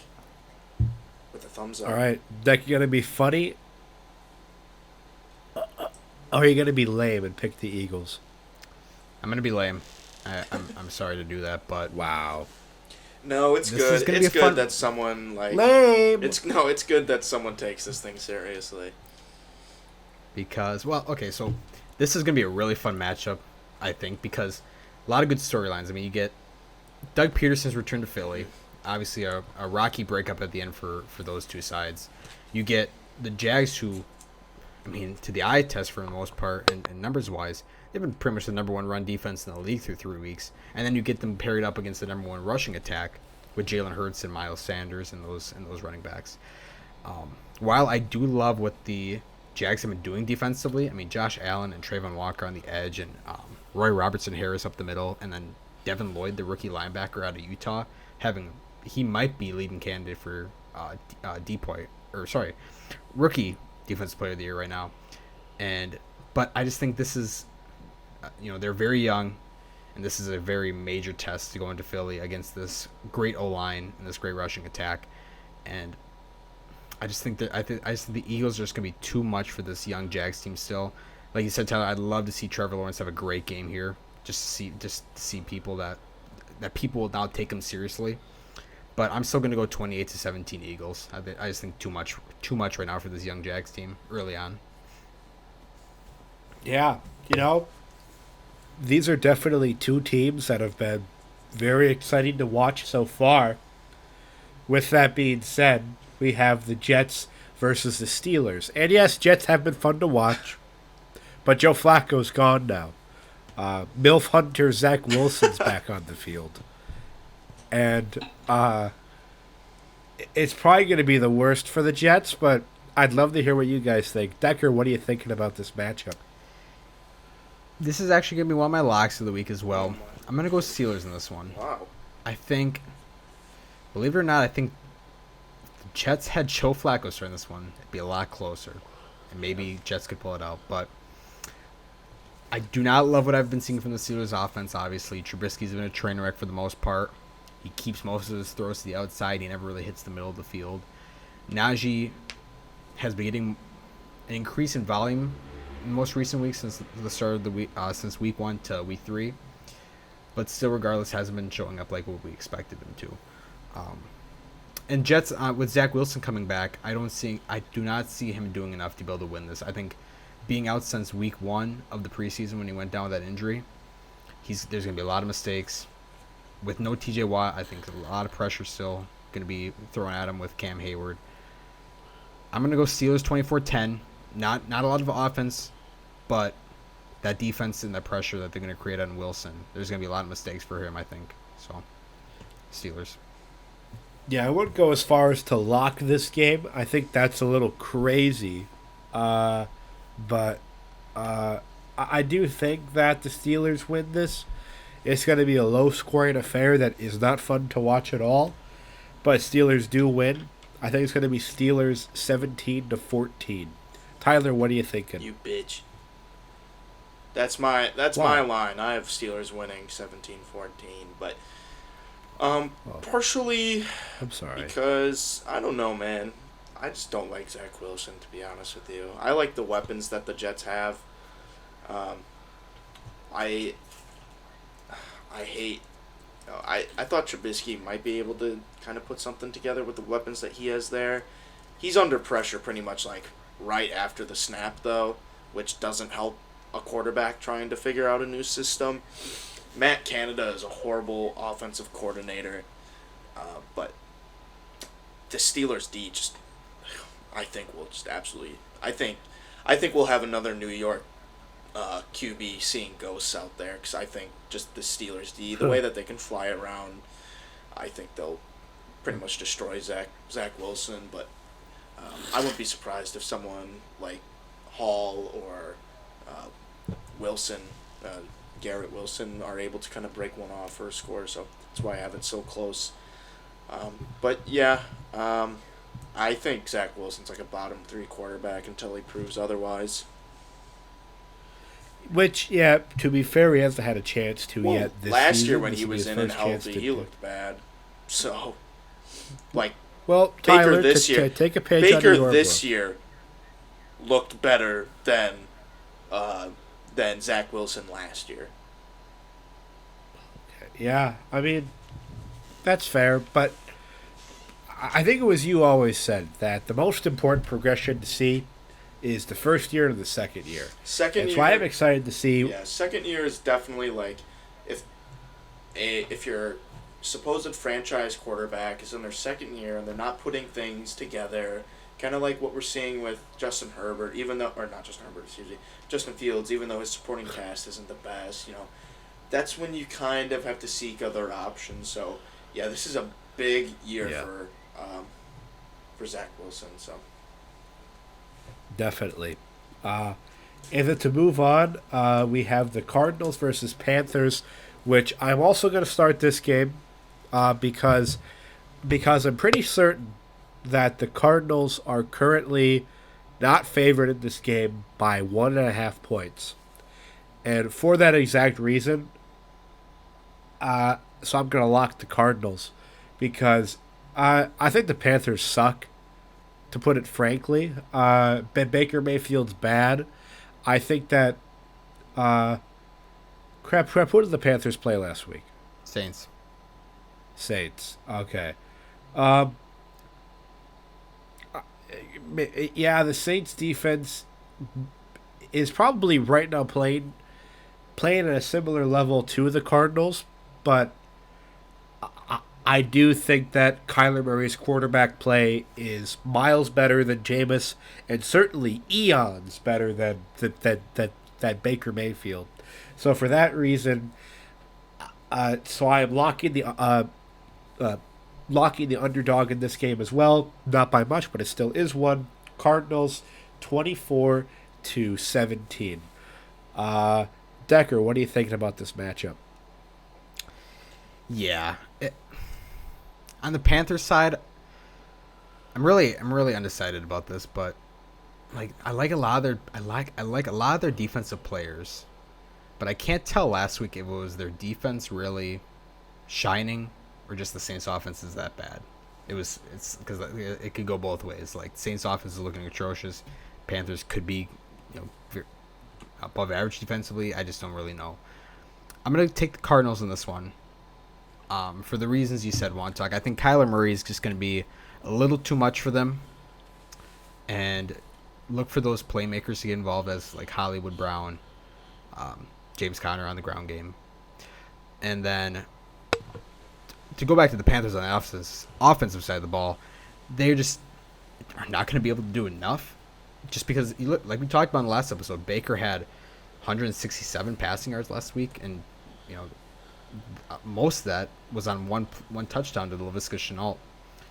[SPEAKER 2] with a thumbs up.
[SPEAKER 1] all right, Deck, you going to be funny, or are you going to be lame and pick the Eagles?
[SPEAKER 3] I'm gonna be lame. I'm sorry to do that, but
[SPEAKER 1] Wow,
[SPEAKER 2] No, it's
[SPEAKER 3] This is
[SPEAKER 2] good.
[SPEAKER 3] gonna be
[SPEAKER 2] It's
[SPEAKER 3] a fun-
[SPEAKER 2] good that someone like
[SPEAKER 1] lame.
[SPEAKER 2] it's good that someone takes this thing seriously.
[SPEAKER 3] because okay, so this is gonna be a really fun matchup, I think, because a lot of good storylines. I mean, you get Doug Peterson's return to Philly, obviously a rocky breakup at the end for those two sides. You get the Jags, who, I mean, to the eye test for the most part, and numbers wise, they've been pretty much the number one run defense in the league through 3 weeks, and then you get them paired up against the number one rushing attack with Jalen Hurts and Miles Sanders and those running backs. While I do love what the Jags have been doing defensively, I mean, Josh Allen and Trayvon Walker on the edge, and Roy Robertson Harris up the middle, and then Devin Lloyd, the rookie linebacker out of Utah, he might be leading candidate for rookie defensive player of the year right now. But I just think this is, they're very young, and this is a very major test to go into Philly against this great O-line and this great rushing attack. And I just think the Eagles are just gonna be too much for this young Jags team still. Like you said, Tyler, I'd love to see Trevor Lawrence have a great game here. Just to see people that people will now take him seriously. But I'm still gonna go 28-17 Eagles. I just think too much right now for this young Jags team early on.
[SPEAKER 1] Yeah, these are definitely two teams that have been very exciting to watch so far. With that being said, we have the Jets versus the Steelers. And yes, Jets have been fun to watch, but Joe Flacco's gone now. MILF Hunter Zach Wilson's back on the field. And it's probably going to be the worst for the Jets, but I'd love to hear what you guys think. Decker, what are you thinking about this matchup?
[SPEAKER 3] This is actually going to be one of my locks of the week as well. I'm going to go Steelers in this one.
[SPEAKER 2] Wow.
[SPEAKER 3] I think, believe it or not, the Jets had Joe Flacco starting this one. It'd be a lot closer. And maybe Jets could pull it out. But I do not love what I've been seeing from the Steelers offense, obviously. Trubisky's been a train wreck for the most part. He keeps most of his throws to the outside. He never really hits the middle of the field. Najee has been getting an increase in volume in the most recent weeks since the start of the week, since week 1 to week 3. But still, regardless, hasn't been showing up like what we expected him to. And Jets, with Zach Wilson coming back, I do not see him doing enough to be able to win this. I think being out since week 1 of the preseason when he went down with that injury, there's going to be a lot of mistakes. With no TJ Watt, I think a lot of pressure still going to be thrown at him with Cam Hayward. I'm going to go Steelers 24-10. Not a lot of offense, but that defense and that pressure that they're going to create on Wilson, there's going to be a lot of mistakes for him, I think. So, Steelers.
[SPEAKER 1] Yeah, I wouldn't go as far as to lock this game. I think that's a little crazy. But I do think that the Steelers win this. It's going to be a low-scoring affair that is not fun to watch at all. But Steelers do win. I think it's going to be Steelers 17-14. Tyler, what are you thinking?
[SPEAKER 2] You bitch. That's my line. I have Steelers winning 17-14, but partially
[SPEAKER 1] I'm sorry.
[SPEAKER 2] because I don't know, man. I just don't like Zach Wilson, to be honest with you. I like the weapons that the Jets have. I hate. I thought Trubisky might be able to kind of put something together with the weapons that he has there. He's under pressure pretty much like right after the snap, though, which doesn't help a quarterback trying to figure out a new system. Matt Canada is a horrible offensive coordinator, but the Steelers D just, I think will just absolutely. I think we'll have another New York QB seeing ghosts out there, because I think just the Steelers D, the way that they can fly around, I think they'll pretty much destroy Zach Wilson. But I wouldn't be surprised if someone like Hall or Wilson, Garrett Wilson, are able to kind of break one off or score. So that's why I have it so close. But yeah, I think Zach Wilson's like a bottom 3 quarterback until he proves otherwise.
[SPEAKER 1] Which, yeah, to be fair, he hasn't had a chance to yet this
[SPEAKER 2] last
[SPEAKER 1] season.
[SPEAKER 2] year when
[SPEAKER 1] This
[SPEAKER 2] he
[SPEAKER 1] will be
[SPEAKER 2] was
[SPEAKER 1] his
[SPEAKER 2] in and
[SPEAKER 1] first chance
[SPEAKER 2] healthy,
[SPEAKER 1] to
[SPEAKER 2] he
[SPEAKER 1] do-
[SPEAKER 2] looked bad. So, like,
[SPEAKER 1] Well,
[SPEAKER 2] Baker
[SPEAKER 1] Tyler,
[SPEAKER 2] this year,
[SPEAKER 1] take a page out of
[SPEAKER 2] Baker
[SPEAKER 1] your
[SPEAKER 2] this
[SPEAKER 1] book.
[SPEAKER 2] year looked better than Zach Wilson last year.
[SPEAKER 1] Yeah, I mean, that's fair, but I think it was you always said that the most important progression to see is the first year and the second year.
[SPEAKER 2] Second
[SPEAKER 1] That's
[SPEAKER 2] year,
[SPEAKER 1] why I'm excited to see.
[SPEAKER 2] yeah, second year is definitely like if your supposed franchise quarterback is in their second year and they're not putting things together, kind of like what we're seeing with Justin Herbert, Justin Fields, even though his supporting cast isn't the best, that's when you kind of have to seek other options. So yeah, this is a big year for Zach Wilson. So
[SPEAKER 1] Definitely. And then to move on, we have the Cardinals versus Panthers, which I'm also going to start this game because I'm pretty certain that the Cardinals are currently not favored in this game by 1.5 points. And for that exact reason, so I'm going to lock the Cardinals because I think the Panthers suck, to put it frankly. Baker Mayfield's bad. I think that crap, who did the Panthers play last week?
[SPEAKER 3] Saints.
[SPEAKER 1] Okay. Yeah, the Saints defense is probably right now playing at a similar level to the Cardinals, but I do think that Kyler Murray's quarterback play is miles better than Jameis, and certainly eons better than that Baker Mayfield. So for that reason, so I am locking the underdog in this game as well. Not by much, but it still is one. Cardinals 24-17. Decker, what are you thinking about this matchup?
[SPEAKER 3] Yeah. On the Panthers side, I'm really undecided about this, but like I like a lot of their defensive players. but I can't tell last week if it was their defense really shining or just the Saints offense is that bad. It's because it could go both ways. Like Saints offense is looking atrocious. Panthers could be, above average defensively. I just don't really know. I'm gonna take the Cardinals in this one. For the reasons you said, Wantuck. I think Kyler Murray is just gonna be a little too much for them, and look for those playmakers to get involved as like Hollywood Brown, James Conner on the ground game, and then to go back to the Panthers on the offensive side of the ball, they're just are not going to be able to do enough. Just because, like we talked about in the last episode, Baker had 167 passing yards last week, and most of that was on one touchdown to the Laviska Shenault.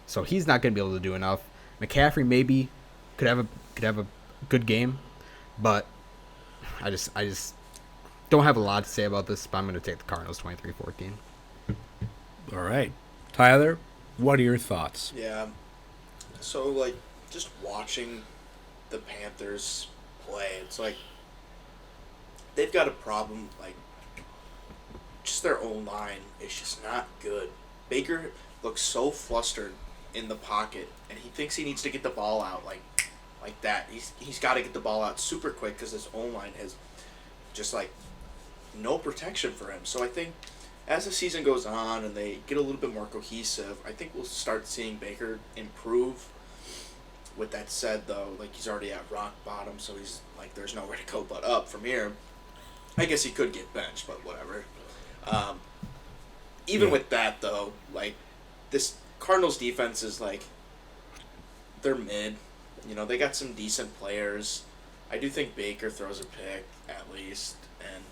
[SPEAKER 3] So he's not going to be able to do enough. McCaffrey maybe could have a good game, but I just don't have a lot to say about this. But I'm going to take the Cardinals 23-14.
[SPEAKER 1] All right. Tyler, what are your thoughts?
[SPEAKER 2] Yeah. So, like, just watching the Panthers play, it's like they've got a problem. Like, just their O-line is just not good. Baker looks so flustered in the pocket, and he thinks he needs to get the ball out like that. He's got to get the ball out super quick because his O-line has just, like, no protection for him. So I think as the season goes on and they get a little bit more cohesive, I think we'll start seeing Baker improve. With that said, though, like, he's already at rock bottom, so he's like, there's nowhere to go but up from here. I guess he could get benched, but whatever. Even with that, though, like, this Cardinals defense is like, they're mid. They got some decent players. I do think Baker throws a pick at least, and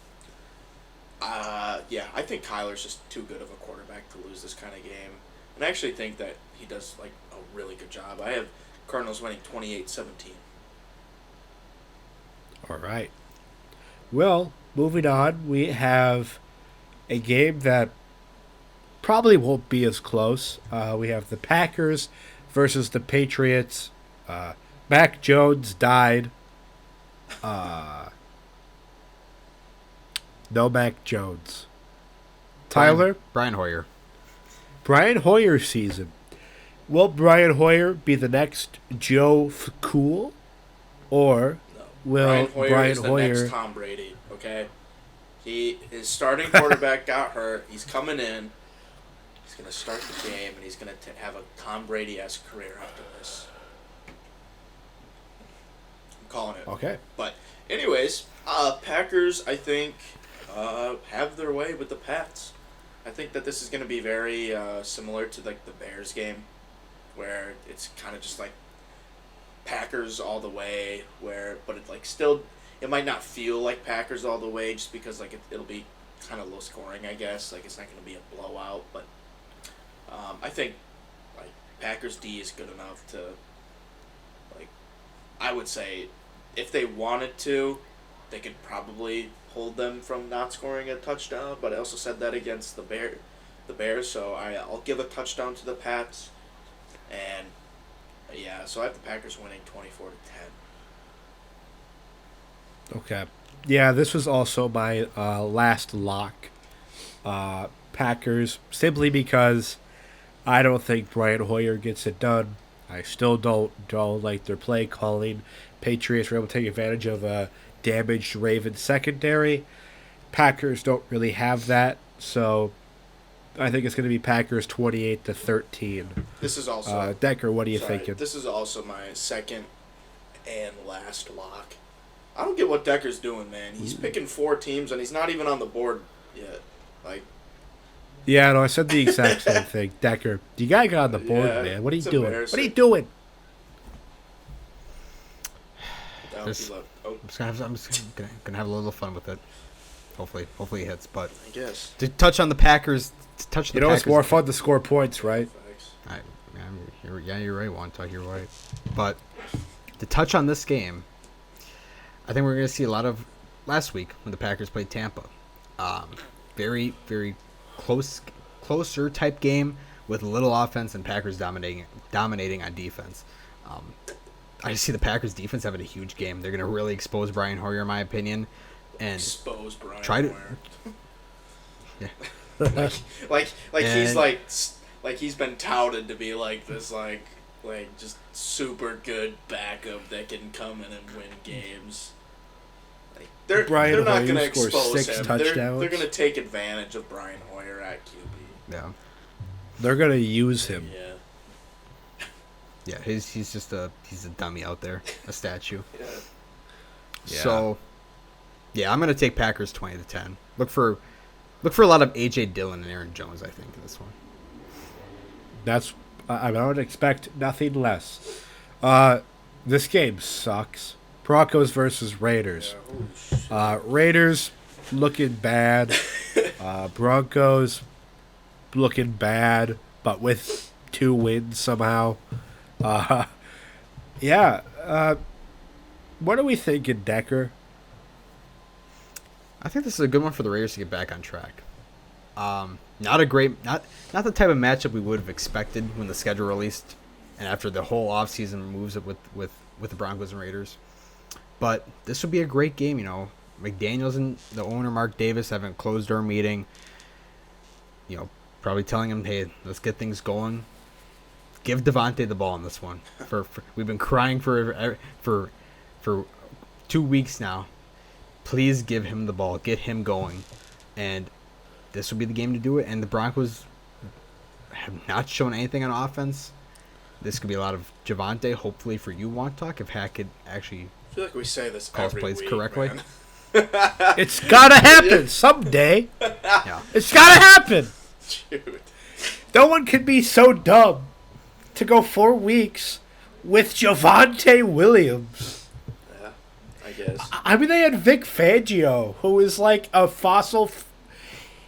[SPEAKER 2] I think Kyler's just too good of a quarterback to lose this kind of game. And I actually think that he does, like, a really good job. I have Cardinals winning 28-17.
[SPEAKER 1] All right. Well, moving on, we have a game that probably won't be as close. We have the Packers versus the Patriots. Mac Jones died. No Mac Jones. Tyler?
[SPEAKER 3] Brian Hoyer.
[SPEAKER 1] Brian Hoyer season. Will Brian Hoyer be the next Joe Cool? Or will
[SPEAKER 2] Brian Hoyer is the next Tom Brady, okay? His starting quarterback got hurt. He's coming in. He's going to start the game, and he's going to have a Tom Brady-esque career after this. I'm calling it.
[SPEAKER 1] Okay.
[SPEAKER 2] But anyways, Packers, I think, have their way with the Pats. I think that this is going to be very similar to, like, the Bears game, where it's kind of just like Packers all the way, but it's like still, it might not feel like Packers all the way just because, like, it'll be kind of low scoring, I guess. Like, it's not going to be a blowout, but I think, like, Packers D is good enough to, like, I would say if they wanted to, they could probably hold them from not scoring a touchdown, but I also said that against the Bears, so I'll give a touchdown to the Pats. And so I have the Packers winning 24-10.
[SPEAKER 1] Okay. Yeah, this was also my last lock. Packers, simply because I don't think Brian Hoyer gets it done. I still don't like their play calling. Patriots were able to take advantage of a damaged Ravens secondary. Packers don't really have that, so I think it's going to be Packers 28-13.
[SPEAKER 2] This is also
[SPEAKER 1] Decker. What are you thinking?
[SPEAKER 2] This is also my second and last lock. I don't get what Decker's doing, man. He's picking 4 teams and he's not even on the board yet. Like,
[SPEAKER 1] yeah, no, I said the exact same thing. Decker, you gotta get on the board, man. What are you doing? What are you doing?
[SPEAKER 3] I'm just gonna have a little fun with it. Hopefully it hits. But
[SPEAKER 2] I guess
[SPEAKER 3] to touch on the Packers,
[SPEAKER 1] it's more fun to score points, right?
[SPEAKER 3] You're right, Wantuck. You're right. But to touch on this game, I think we're going to see a lot of last week when the Packers played Tampa. Very, very closer type game with little offense and Packers dominating on defense. I just see the Packers defense having a huge game. They're going to really expose Brian Hoyer, in my opinion. and
[SPEAKER 2] expose Brian
[SPEAKER 3] try to.
[SPEAKER 2] Hoyer.
[SPEAKER 3] Yeah.
[SPEAKER 2] like he's
[SPEAKER 3] And-
[SPEAKER 2] like he's been touted to be like this like just super good backup that can come in and win games. Like they're
[SPEAKER 1] Brian
[SPEAKER 2] not
[SPEAKER 1] Hoyer
[SPEAKER 2] going to
[SPEAKER 1] scores
[SPEAKER 2] expose
[SPEAKER 1] 6
[SPEAKER 2] him.
[SPEAKER 1] touchdowns.
[SPEAKER 2] They're going to take advantage of Brian Hoyer at QB.
[SPEAKER 3] Yeah.
[SPEAKER 1] They're gonna use him.
[SPEAKER 2] Yeah.
[SPEAKER 3] Yeah, he's just a dummy out there, a statue.
[SPEAKER 2] Yeah.
[SPEAKER 1] Yeah.
[SPEAKER 3] So, yeah, I'm gonna take Packers 20-10. Look for a lot of AJ Dillon and Aaron Jones, I think, in this one.
[SPEAKER 1] That's I would expect nothing less. This game sucks. Broncos versus Raiders.
[SPEAKER 2] Yeah. Holy shit.
[SPEAKER 1] Raiders looking bad. Broncos looking bad, but with 2 wins somehow. Yeah. What are we thinking, Decker?
[SPEAKER 3] I think this is a good one for the Raiders to get back on track. Not a great, not the type of matchup we would have expected when the schedule released, and after the whole offseason moves it with the Broncos and Raiders. But this would be a great game, you know. McDaniels and the owner Mark Davis have a closed door meeting. You know, probably telling him, "Hey, let's get things going. Give Devontae the ball in this one." For we've been crying for 2 weeks now. Please give him the ball, get him going, and this will be the game to do it. And the Broncos have not shown anything on offense. This could be a lot of Javonte, hopefully for you, Wontalk, if Hack could actually
[SPEAKER 2] I feel like we say this
[SPEAKER 3] calls
[SPEAKER 2] every
[SPEAKER 3] plays
[SPEAKER 2] week,
[SPEAKER 3] correctly.
[SPEAKER 2] man.
[SPEAKER 1] It's gotta happen someday.
[SPEAKER 3] Yeah.
[SPEAKER 1] It's gotta happen.
[SPEAKER 2] Dude.
[SPEAKER 1] No one can be so dumb to go 4 weeks with Javonte Williams.
[SPEAKER 2] Yeah, I guess.
[SPEAKER 1] I mean, they had Vic Fangio, who is like a fossil.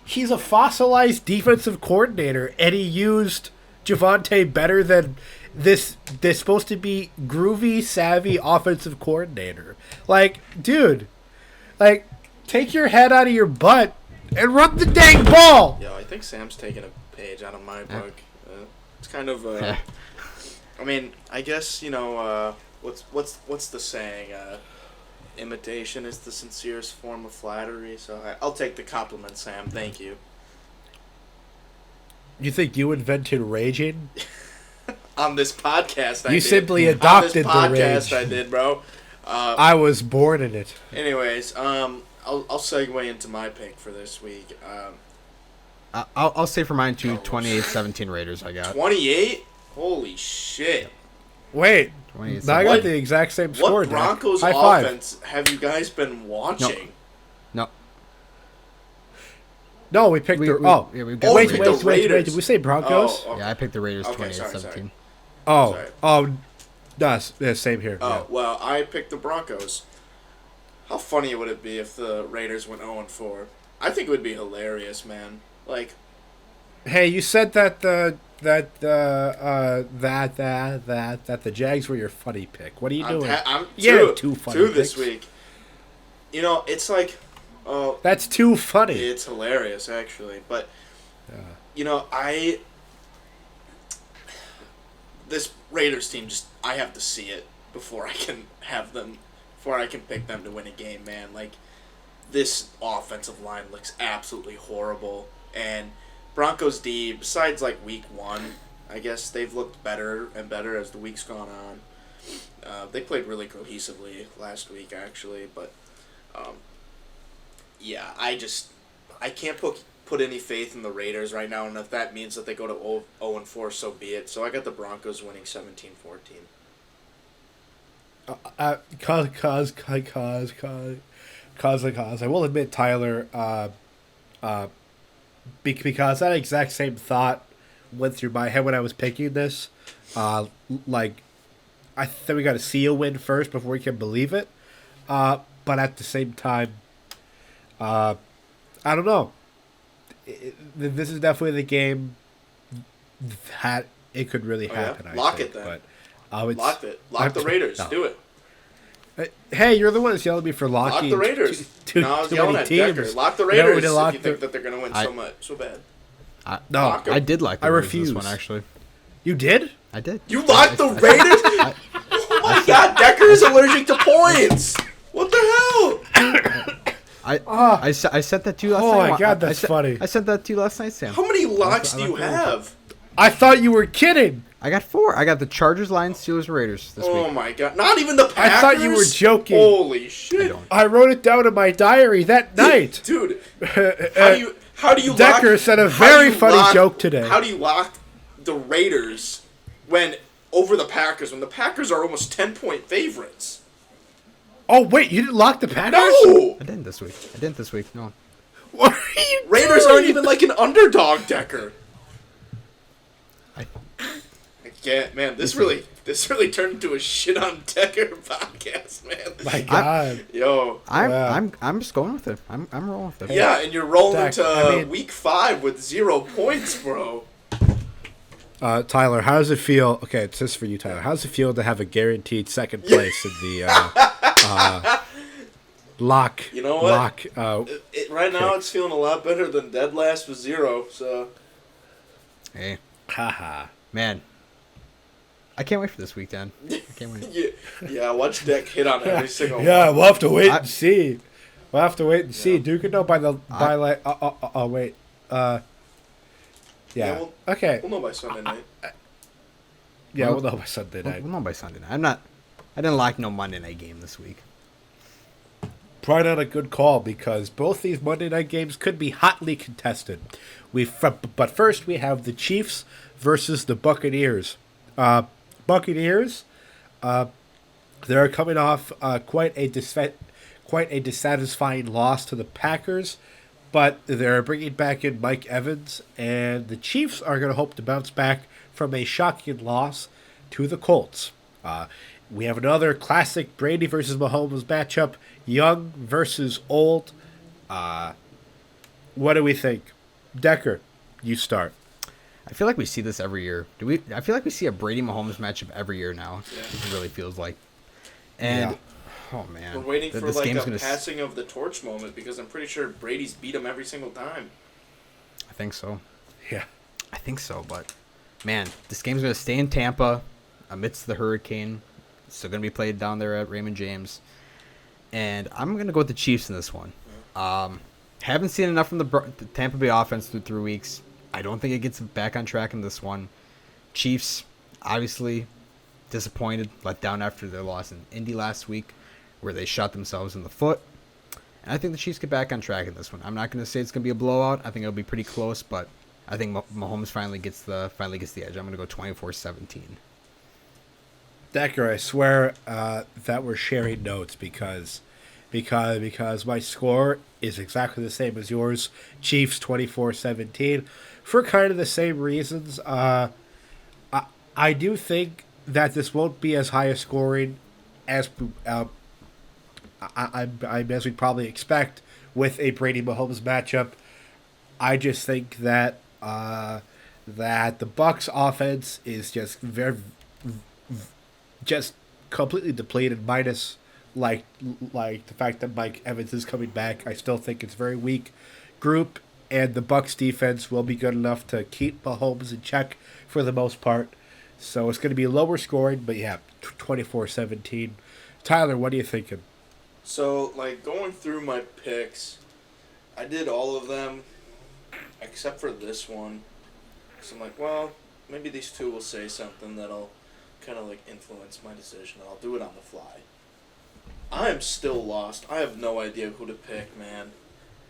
[SPEAKER 1] He's a fossilized defensive coordinator, and he used Javonte better than this supposed to be groovy, savvy offensive coordinator. Like, dude, like, take your head out of your butt and run the dang ball.
[SPEAKER 2] Yo, I think Sam's taking a page out of my book. It's kind of I mean, I guess, you know, what's the saying? Imitation is the sincerest form of flattery. So I'll take the compliment, Sam. Thank you.
[SPEAKER 1] You think you invented raging?
[SPEAKER 2] On this podcast, I
[SPEAKER 1] You
[SPEAKER 2] did.
[SPEAKER 1] simply
[SPEAKER 2] On
[SPEAKER 1] adopted
[SPEAKER 2] this
[SPEAKER 1] the
[SPEAKER 2] podcast,
[SPEAKER 1] rage.
[SPEAKER 2] I did, bro.
[SPEAKER 1] I was born in it.
[SPEAKER 2] Anyways, I'll segue into my pick for this week.
[SPEAKER 3] I'll say for mine too, 28-17 Raiders. I got
[SPEAKER 2] 28. Holy shit!
[SPEAKER 1] Wait,
[SPEAKER 3] 28-17.
[SPEAKER 1] I got the exact same score.
[SPEAKER 2] What
[SPEAKER 1] Dak.
[SPEAKER 2] Broncos
[SPEAKER 1] High five.
[SPEAKER 2] offense have you guys been watching?
[SPEAKER 3] No,
[SPEAKER 1] No, we picked the. Oh,
[SPEAKER 3] yeah, we
[SPEAKER 2] Oh,
[SPEAKER 3] got
[SPEAKER 1] wait,
[SPEAKER 3] the
[SPEAKER 2] we picked
[SPEAKER 3] Raiders.
[SPEAKER 2] the
[SPEAKER 1] wait.
[SPEAKER 2] Raiders.
[SPEAKER 1] Did we say Broncos?
[SPEAKER 2] Oh, okay.
[SPEAKER 3] Yeah, I picked the Raiders
[SPEAKER 2] Okay,
[SPEAKER 3] 28-17.
[SPEAKER 2] sorry.
[SPEAKER 1] Oh,
[SPEAKER 2] Sorry.
[SPEAKER 1] oh, no, yeah, same here.
[SPEAKER 2] Oh,
[SPEAKER 1] yeah.
[SPEAKER 2] well, I picked the Broncos. How funny would it be if the Raiders went 0-4? I think it would be hilarious, man. Like,
[SPEAKER 1] Hey, you said that the Jags were your funny pick. What are you doing?
[SPEAKER 2] I'm
[SPEAKER 1] Yeah,
[SPEAKER 2] two,
[SPEAKER 1] two funny
[SPEAKER 2] two this
[SPEAKER 1] picks.
[SPEAKER 2] week. You know, it's like, oh,
[SPEAKER 1] That's too funny.
[SPEAKER 2] it's hilarious, actually. But, you know, this Raiders team, I have to see it before I can pick them to win a game, man. Like, this offensive line looks absolutely horrible. And Broncos D, besides, like, week 1, I guess they've looked better and better as the week's gone on. They played really cohesively last week, actually. But, yeah, I can't put any faith in the Raiders right now, and if that means that they go to 0-4, so be it. So I got the Broncos winning 17-14.
[SPEAKER 1] Cause. I will admit, Tyler, because that exact same thought went through my head when I was picking this. Like, I think we got to see a win first before we can believe it. But at the same time, I don't know. This is definitely the game that it could really happen.
[SPEAKER 2] Lock
[SPEAKER 1] I think,
[SPEAKER 2] it then.
[SPEAKER 1] But,
[SPEAKER 2] Lock it. Lock the Raiders.
[SPEAKER 1] No.
[SPEAKER 2] Do it.
[SPEAKER 1] Hey, you're the one that's yelling at me for
[SPEAKER 2] Lock
[SPEAKER 1] locking
[SPEAKER 2] the Raiders.
[SPEAKER 1] too
[SPEAKER 2] No, I was
[SPEAKER 1] many
[SPEAKER 2] yelling at
[SPEAKER 1] teams.
[SPEAKER 2] Decker. Lock the
[SPEAKER 1] You know, we
[SPEAKER 2] Raiders
[SPEAKER 1] did
[SPEAKER 2] if
[SPEAKER 1] lock
[SPEAKER 2] you think that they're going to win so bad.
[SPEAKER 1] No,
[SPEAKER 2] Lock 'em.
[SPEAKER 3] I did like the
[SPEAKER 1] I
[SPEAKER 3] Raiders in
[SPEAKER 1] refuse.
[SPEAKER 3] this one, actually.
[SPEAKER 1] You did?
[SPEAKER 3] I did.
[SPEAKER 2] You locked the Raiders? Oh my God, Decker is allergic to points. What the hell?
[SPEAKER 3] I sent that to you last
[SPEAKER 1] Oh
[SPEAKER 3] night.
[SPEAKER 1] my God, that's funny.
[SPEAKER 3] I sent that to you last night, Sam.
[SPEAKER 2] How many locks do you have?
[SPEAKER 1] I thought you were kidding.
[SPEAKER 3] I got 4. I got the Chargers, Lions, Steelers, Raiders this
[SPEAKER 2] Oh
[SPEAKER 3] week.
[SPEAKER 2] my God! Not even the Packers.
[SPEAKER 1] I thought you were joking.
[SPEAKER 2] Holy shit!
[SPEAKER 1] I wrote it down in my diary that night.
[SPEAKER 2] Dude. How do you
[SPEAKER 1] Decker
[SPEAKER 2] lock,
[SPEAKER 1] said a
[SPEAKER 2] how do
[SPEAKER 1] very
[SPEAKER 2] you
[SPEAKER 1] funny
[SPEAKER 2] lock-
[SPEAKER 1] joke today.
[SPEAKER 2] How do you lock the Raiders when over the Packers when the Packers are almost 10-point favorites?
[SPEAKER 1] Oh wait, you didn't lock the Packers?
[SPEAKER 2] No.
[SPEAKER 3] I didn't this week. No.
[SPEAKER 1] What are you
[SPEAKER 2] Raiders
[SPEAKER 1] doing?
[SPEAKER 2] aren't even like an underdog, Decker.
[SPEAKER 3] I-
[SPEAKER 2] I can't, man. This really turned into a shit on Decker podcast, man.
[SPEAKER 1] My God.
[SPEAKER 2] Yo.
[SPEAKER 3] I'm just going with it. I'm rolling with it.
[SPEAKER 2] Yeah, and you're rolling
[SPEAKER 1] Dak,
[SPEAKER 2] to week 5 with 0 points, bro.
[SPEAKER 1] Tyler, how does it feel? Okay, it's this for you, Tyler. How does it feel to have a guaranteed second place in the lock?
[SPEAKER 2] You know what?
[SPEAKER 1] Lock.
[SPEAKER 2] Right now, it's feeling a lot better than dead last with 0. So.
[SPEAKER 3] Hey,
[SPEAKER 1] Haha.
[SPEAKER 3] man. I can't wait for this week, Dan. I can't wait.
[SPEAKER 2] Yeah. Watch Deck hit on every single one.
[SPEAKER 1] Yeah, we'll have to wait and see. We'll have to wait and see. Duke could know by like. Oh wait. Yeah. Okay.
[SPEAKER 2] We'll know by Sunday night.
[SPEAKER 1] Yeah, we'll know by Sunday night.
[SPEAKER 3] We'll know by Sunday night. I didn't like no Monday night game this week.
[SPEAKER 1] Probably not a good call because both these Monday night games could be hotly contested. But first we have the Chiefs versus the Buccaneers. Buccaneers, they're coming off quite a dissatisfying loss to the Packers, but they're bringing back in Mike Evans, and the Chiefs are going to hope to bounce back from a shocking loss to the Colts. We have another classic Brady versus Mahomes matchup, young versus old. What do we think? Decker, you start.
[SPEAKER 3] I feel like we see this every year. I feel like we see a Brady Mahomes matchup every year now.
[SPEAKER 2] Yeah.
[SPEAKER 3] It really feels like. And oh man,
[SPEAKER 2] We're waiting for
[SPEAKER 3] this
[SPEAKER 2] like
[SPEAKER 3] game's
[SPEAKER 2] a passing of the torch moment because I'm pretty sure Brady's beat him every single time.
[SPEAKER 3] I think so.
[SPEAKER 1] Yeah.
[SPEAKER 3] I think so, but man, this game's gonna stay in Tampa amidst the hurricane. It's still gonna be played down there at Raymond James, and I'm gonna go with the Chiefs in this one. Haven't seen enough from the Tampa Bay offense through 3 weeks. I don't think it gets back on track in this one. Chiefs, obviously, disappointed, let down after their loss in Indy last week, where they shot themselves in the foot. And I think the Chiefs get back on track in this one. I'm not going to say it's going to be a blowout. I think it'll be pretty close, but I think Mahomes finally gets the edge. I'm going to go 24-17.
[SPEAKER 1] Decker, I swear that we're sharing notes because my score is exactly the same as yours. Chiefs 24-17 for kind of the same reasons. I do think that this won't be as high a scoring as as we'd probably expect with a Brady Mahomes matchup. I just think that that the Bucs offense is just just completely depleted, minus like the fact that Mike Evans is coming back. I still think it's a very weak group, and the Bucs defense will be good enough to keep Mahomes in check for the most part. So it's going to be lower scoring, but yeah, 24-17. Tyler, what are you thinking?
[SPEAKER 2] So, like, going through my picks, I did all of them except for this one. So I'm like, well, maybe these two will say something that'll kind of, like, influence my decision. I'll do it on the fly. I am still lost. I have no idea who to pick, man.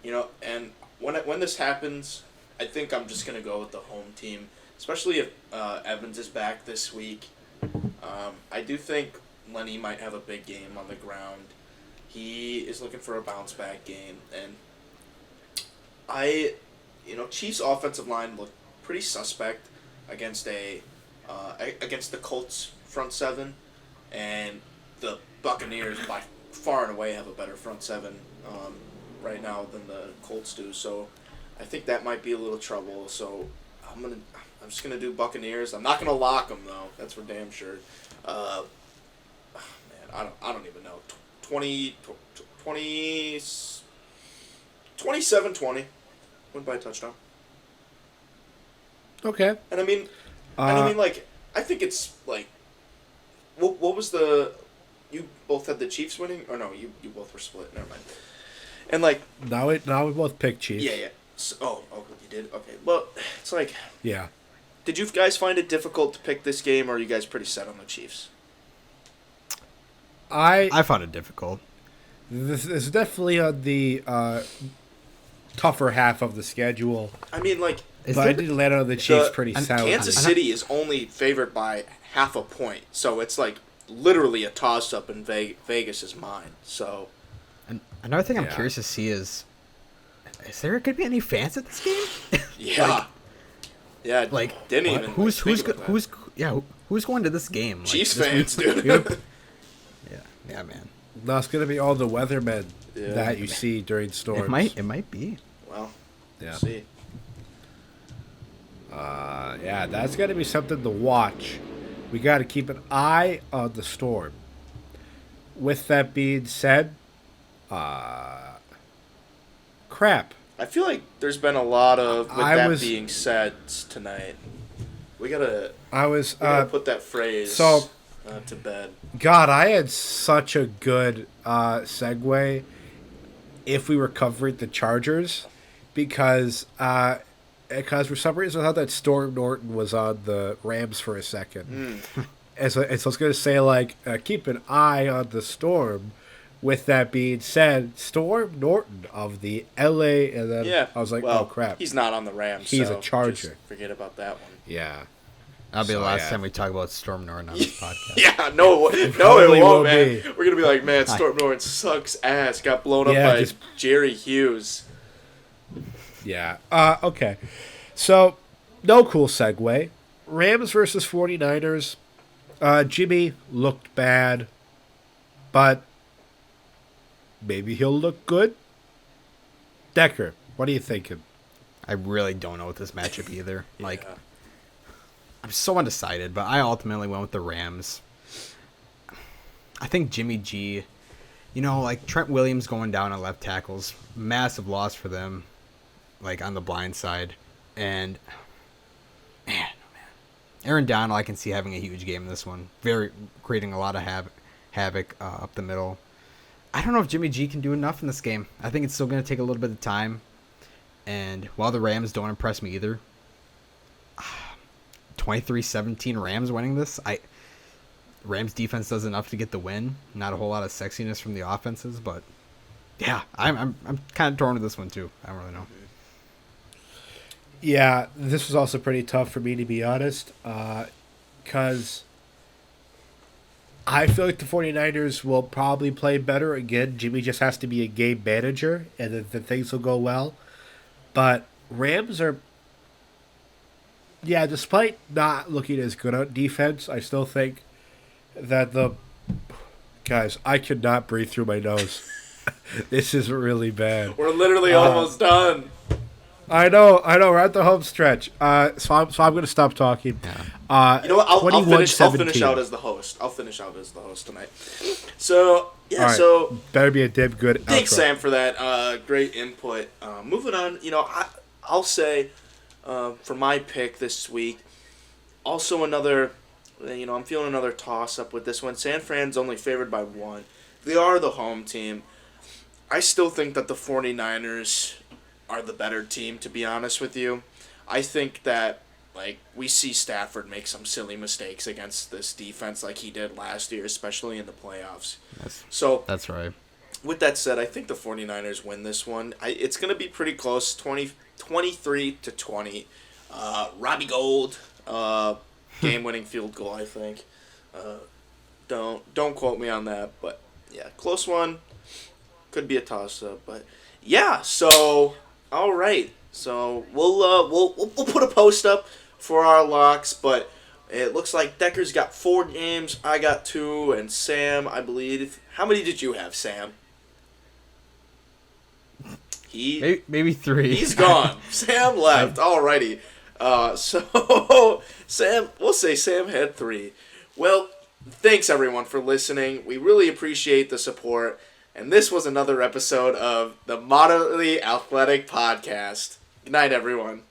[SPEAKER 2] You know, and when this happens, I think I'm just going to go with the home team, especially if Evans is back this week. I do think Lenny might have a big game on the ground. He is looking for a bounce-back game, and Chiefs' offensive line looked pretty suspect against the Colts front seven, and the Buccaneers by far and away have a better front seven right now than the Colts do. So I think that might be a little trouble. So I'm just gonna do Buccaneers. I'm not gonna lock them though. That's for damn sure. Man, I don't even know. 27-20. Win by a touchdown.
[SPEAKER 1] Okay.
[SPEAKER 2] And I mean, like, I think it's like, what was the? You both had the Chiefs winning, or no? You both were split. Never mind. And like,
[SPEAKER 1] Now we both pick Chiefs.
[SPEAKER 2] yeah. So, oh, you did? Okay. Well, it's like,
[SPEAKER 1] Yeah.
[SPEAKER 2] did you guys find it difficult to pick this game, or are you guys pretty set on the Chiefs?
[SPEAKER 3] I found it difficult.
[SPEAKER 1] This is definitely on the tougher half of the schedule,
[SPEAKER 2] I mean, like,
[SPEAKER 1] but I did land on the Chiefs pretty soundly.
[SPEAKER 2] Kansas City is only favored by half a point, so it's like literally a toss-up in Vegas's mind. So,
[SPEAKER 3] And another thing I'm
[SPEAKER 1] Yeah.
[SPEAKER 3] curious to see is there going to be any fans at this game?
[SPEAKER 2] yeah. Yeah,
[SPEAKER 3] Like,
[SPEAKER 2] didn't even
[SPEAKER 3] who's
[SPEAKER 2] that.
[SPEAKER 3] who's going to this game? Like,
[SPEAKER 2] Chiefs
[SPEAKER 3] this
[SPEAKER 2] fans,
[SPEAKER 3] week-
[SPEAKER 2] dude.
[SPEAKER 3] Yeah, man.
[SPEAKER 1] No, it's gonna be all the weathermen
[SPEAKER 2] Yeah.
[SPEAKER 1] that you see during storms.
[SPEAKER 3] It might be.
[SPEAKER 2] Well,
[SPEAKER 1] Yeah.
[SPEAKER 2] we'll see.
[SPEAKER 1] Yeah, that's gonna be something to watch. We got to keep an eye on the storm. With that being said, crap.
[SPEAKER 2] I feel like there's been a lot of being said tonight. We gotta
[SPEAKER 1] I was
[SPEAKER 2] put that phrase
[SPEAKER 1] so-
[SPEAKER 2] to bed.
[SPEAKER 1] God, I had such a good segue if we were covering the Chargers because for some reason I thought that Storm Norton was on the Rams for a second. And so I was going to say, like, keep an eye on the Storm. With that being said, Storm Norton of the LA, and then
[SPEAKER 2] Yeah.
[SPEAKER 1] I was like,
[SPEAKER 2] well,
[SPEAKER 1] oh, crap.
[SPEAKER 2] He's not on the Rams.
[SPEAKER 1] He's
[SPEAKER 2] so
[SPEAKER 1] a Charger.
[SPEAKER 2] just forget about that one.
[SPEAKER 1] Yeah.
[SPEAKER 3] That'll be
[SPEAKER 1] So,
[SPEAKER 3] the last
[SPEAKER 1] yeah.
[SPEAKER 3] time we talk about Storm Norton on this podcast.
[SPEAKER 2] Yeah, no,
[SPEAKER 1] probably
[SPEAKER 2] it
[SPEAKER 1] will
[SPEAKER 2] won't, man.
[SPEAKER 1] be.
[SPEAKER 2] We're gonna be like, man, Storm Norton sucks ass. Got blown up
[SPEAKER 1] Yeah,
[SPEAKER 2] by
[SPEAKER 1] just-
[SPEAKER 2] Jerry Hughes.
[SPEAKER 1] Yeah. Okay. So, no cool segue. Rams versus 49ers. Jimmy looked bad, but maybe he'll look good. Decker, what are you thinking?
[SPEAKER 3] I really don't know with this matchup either. Like,
[SPEAKER 2] Yeah.
[SPEAKER 3] I'm so undecided, but I ultimately went with the Rams. I think Jimmy G, like Trent Williams going down on left tackles, massive loss for them, like on the blind side. And, man, Aaron Donald, I can see having a huge game in this one. Creating a lot of havoc up the middle. I don't know if Jimmy G can do enough in this game. I think it's still going to take a little bit of time. And while the Rams don't impress me either, 23-17 Rams winning this. Rams defense does enough to get the win. Not a whole lot of sexiness from the offenses, but yeah, I'm kind of torn with this one too. I don't really know.
[SPEAKER 1] Yeah, this was also pretty tough for me, to be honest, because I feel like the 49ers will probably play better. Again, Jimmy just has to be a game manager, and then things will go well. But Rams are, yeah, despite not looking as good on defense, I still think that guys, I could not breathe through my nose. This is really bad.
[SPEAKER 2] We're literally almost done.
[SPEAKER 1] I know. We're at the home stretch. So I'm going to stop talking.
[SPEAKER 2] You know what? I'll finish
[SPEAKER 1] 21-17.
[SPEAKER 2] out as the host. I'll finish out as the host tonight. So yeah,
[SPEAKER 1] All right.
[SPEAKER 2] so
[SPEAKER 1] Better be a damn good
[SPEAKER 2] thanks,
[SPEAKER 1] outro.
[SPEAKER 2] Sam, for that great input. Moving on, I'll say for my pick this week, also another, I'm feeling another toss-up with this one. San Fran's only favored by 1. They are the home team. I still think that the 49ers are the better team, to be honest with you. I think that, we see Stafford make some silly mistakes against this defense like he did last year, especially in the playoffs.
[SPEAKER 3] That's right.
[SPEAKER 2] With that said, I think the 49ers win this one. It's going to be pretty close, 23-20. Robbie Gold, game-winning field goal, I think. Don't quote me on that, but yeah, close one. Could be a toss-up, but yeah. So all right, so we'll put a post up for our locks, but it looks like Decker's got 4 games, I got 2, and Sam, I believe. How many did you have, Sam?
[SPEAKER 3] Maybe 3.
[SPEAKER 2] He's gone. Sam left. Alrighty. So Sam, we'll say Sam had 3. Well, thanks everyone for listening. We really appreciate the support. And this was another episode of the Moderately Athletic Podcast. Good night, everyone.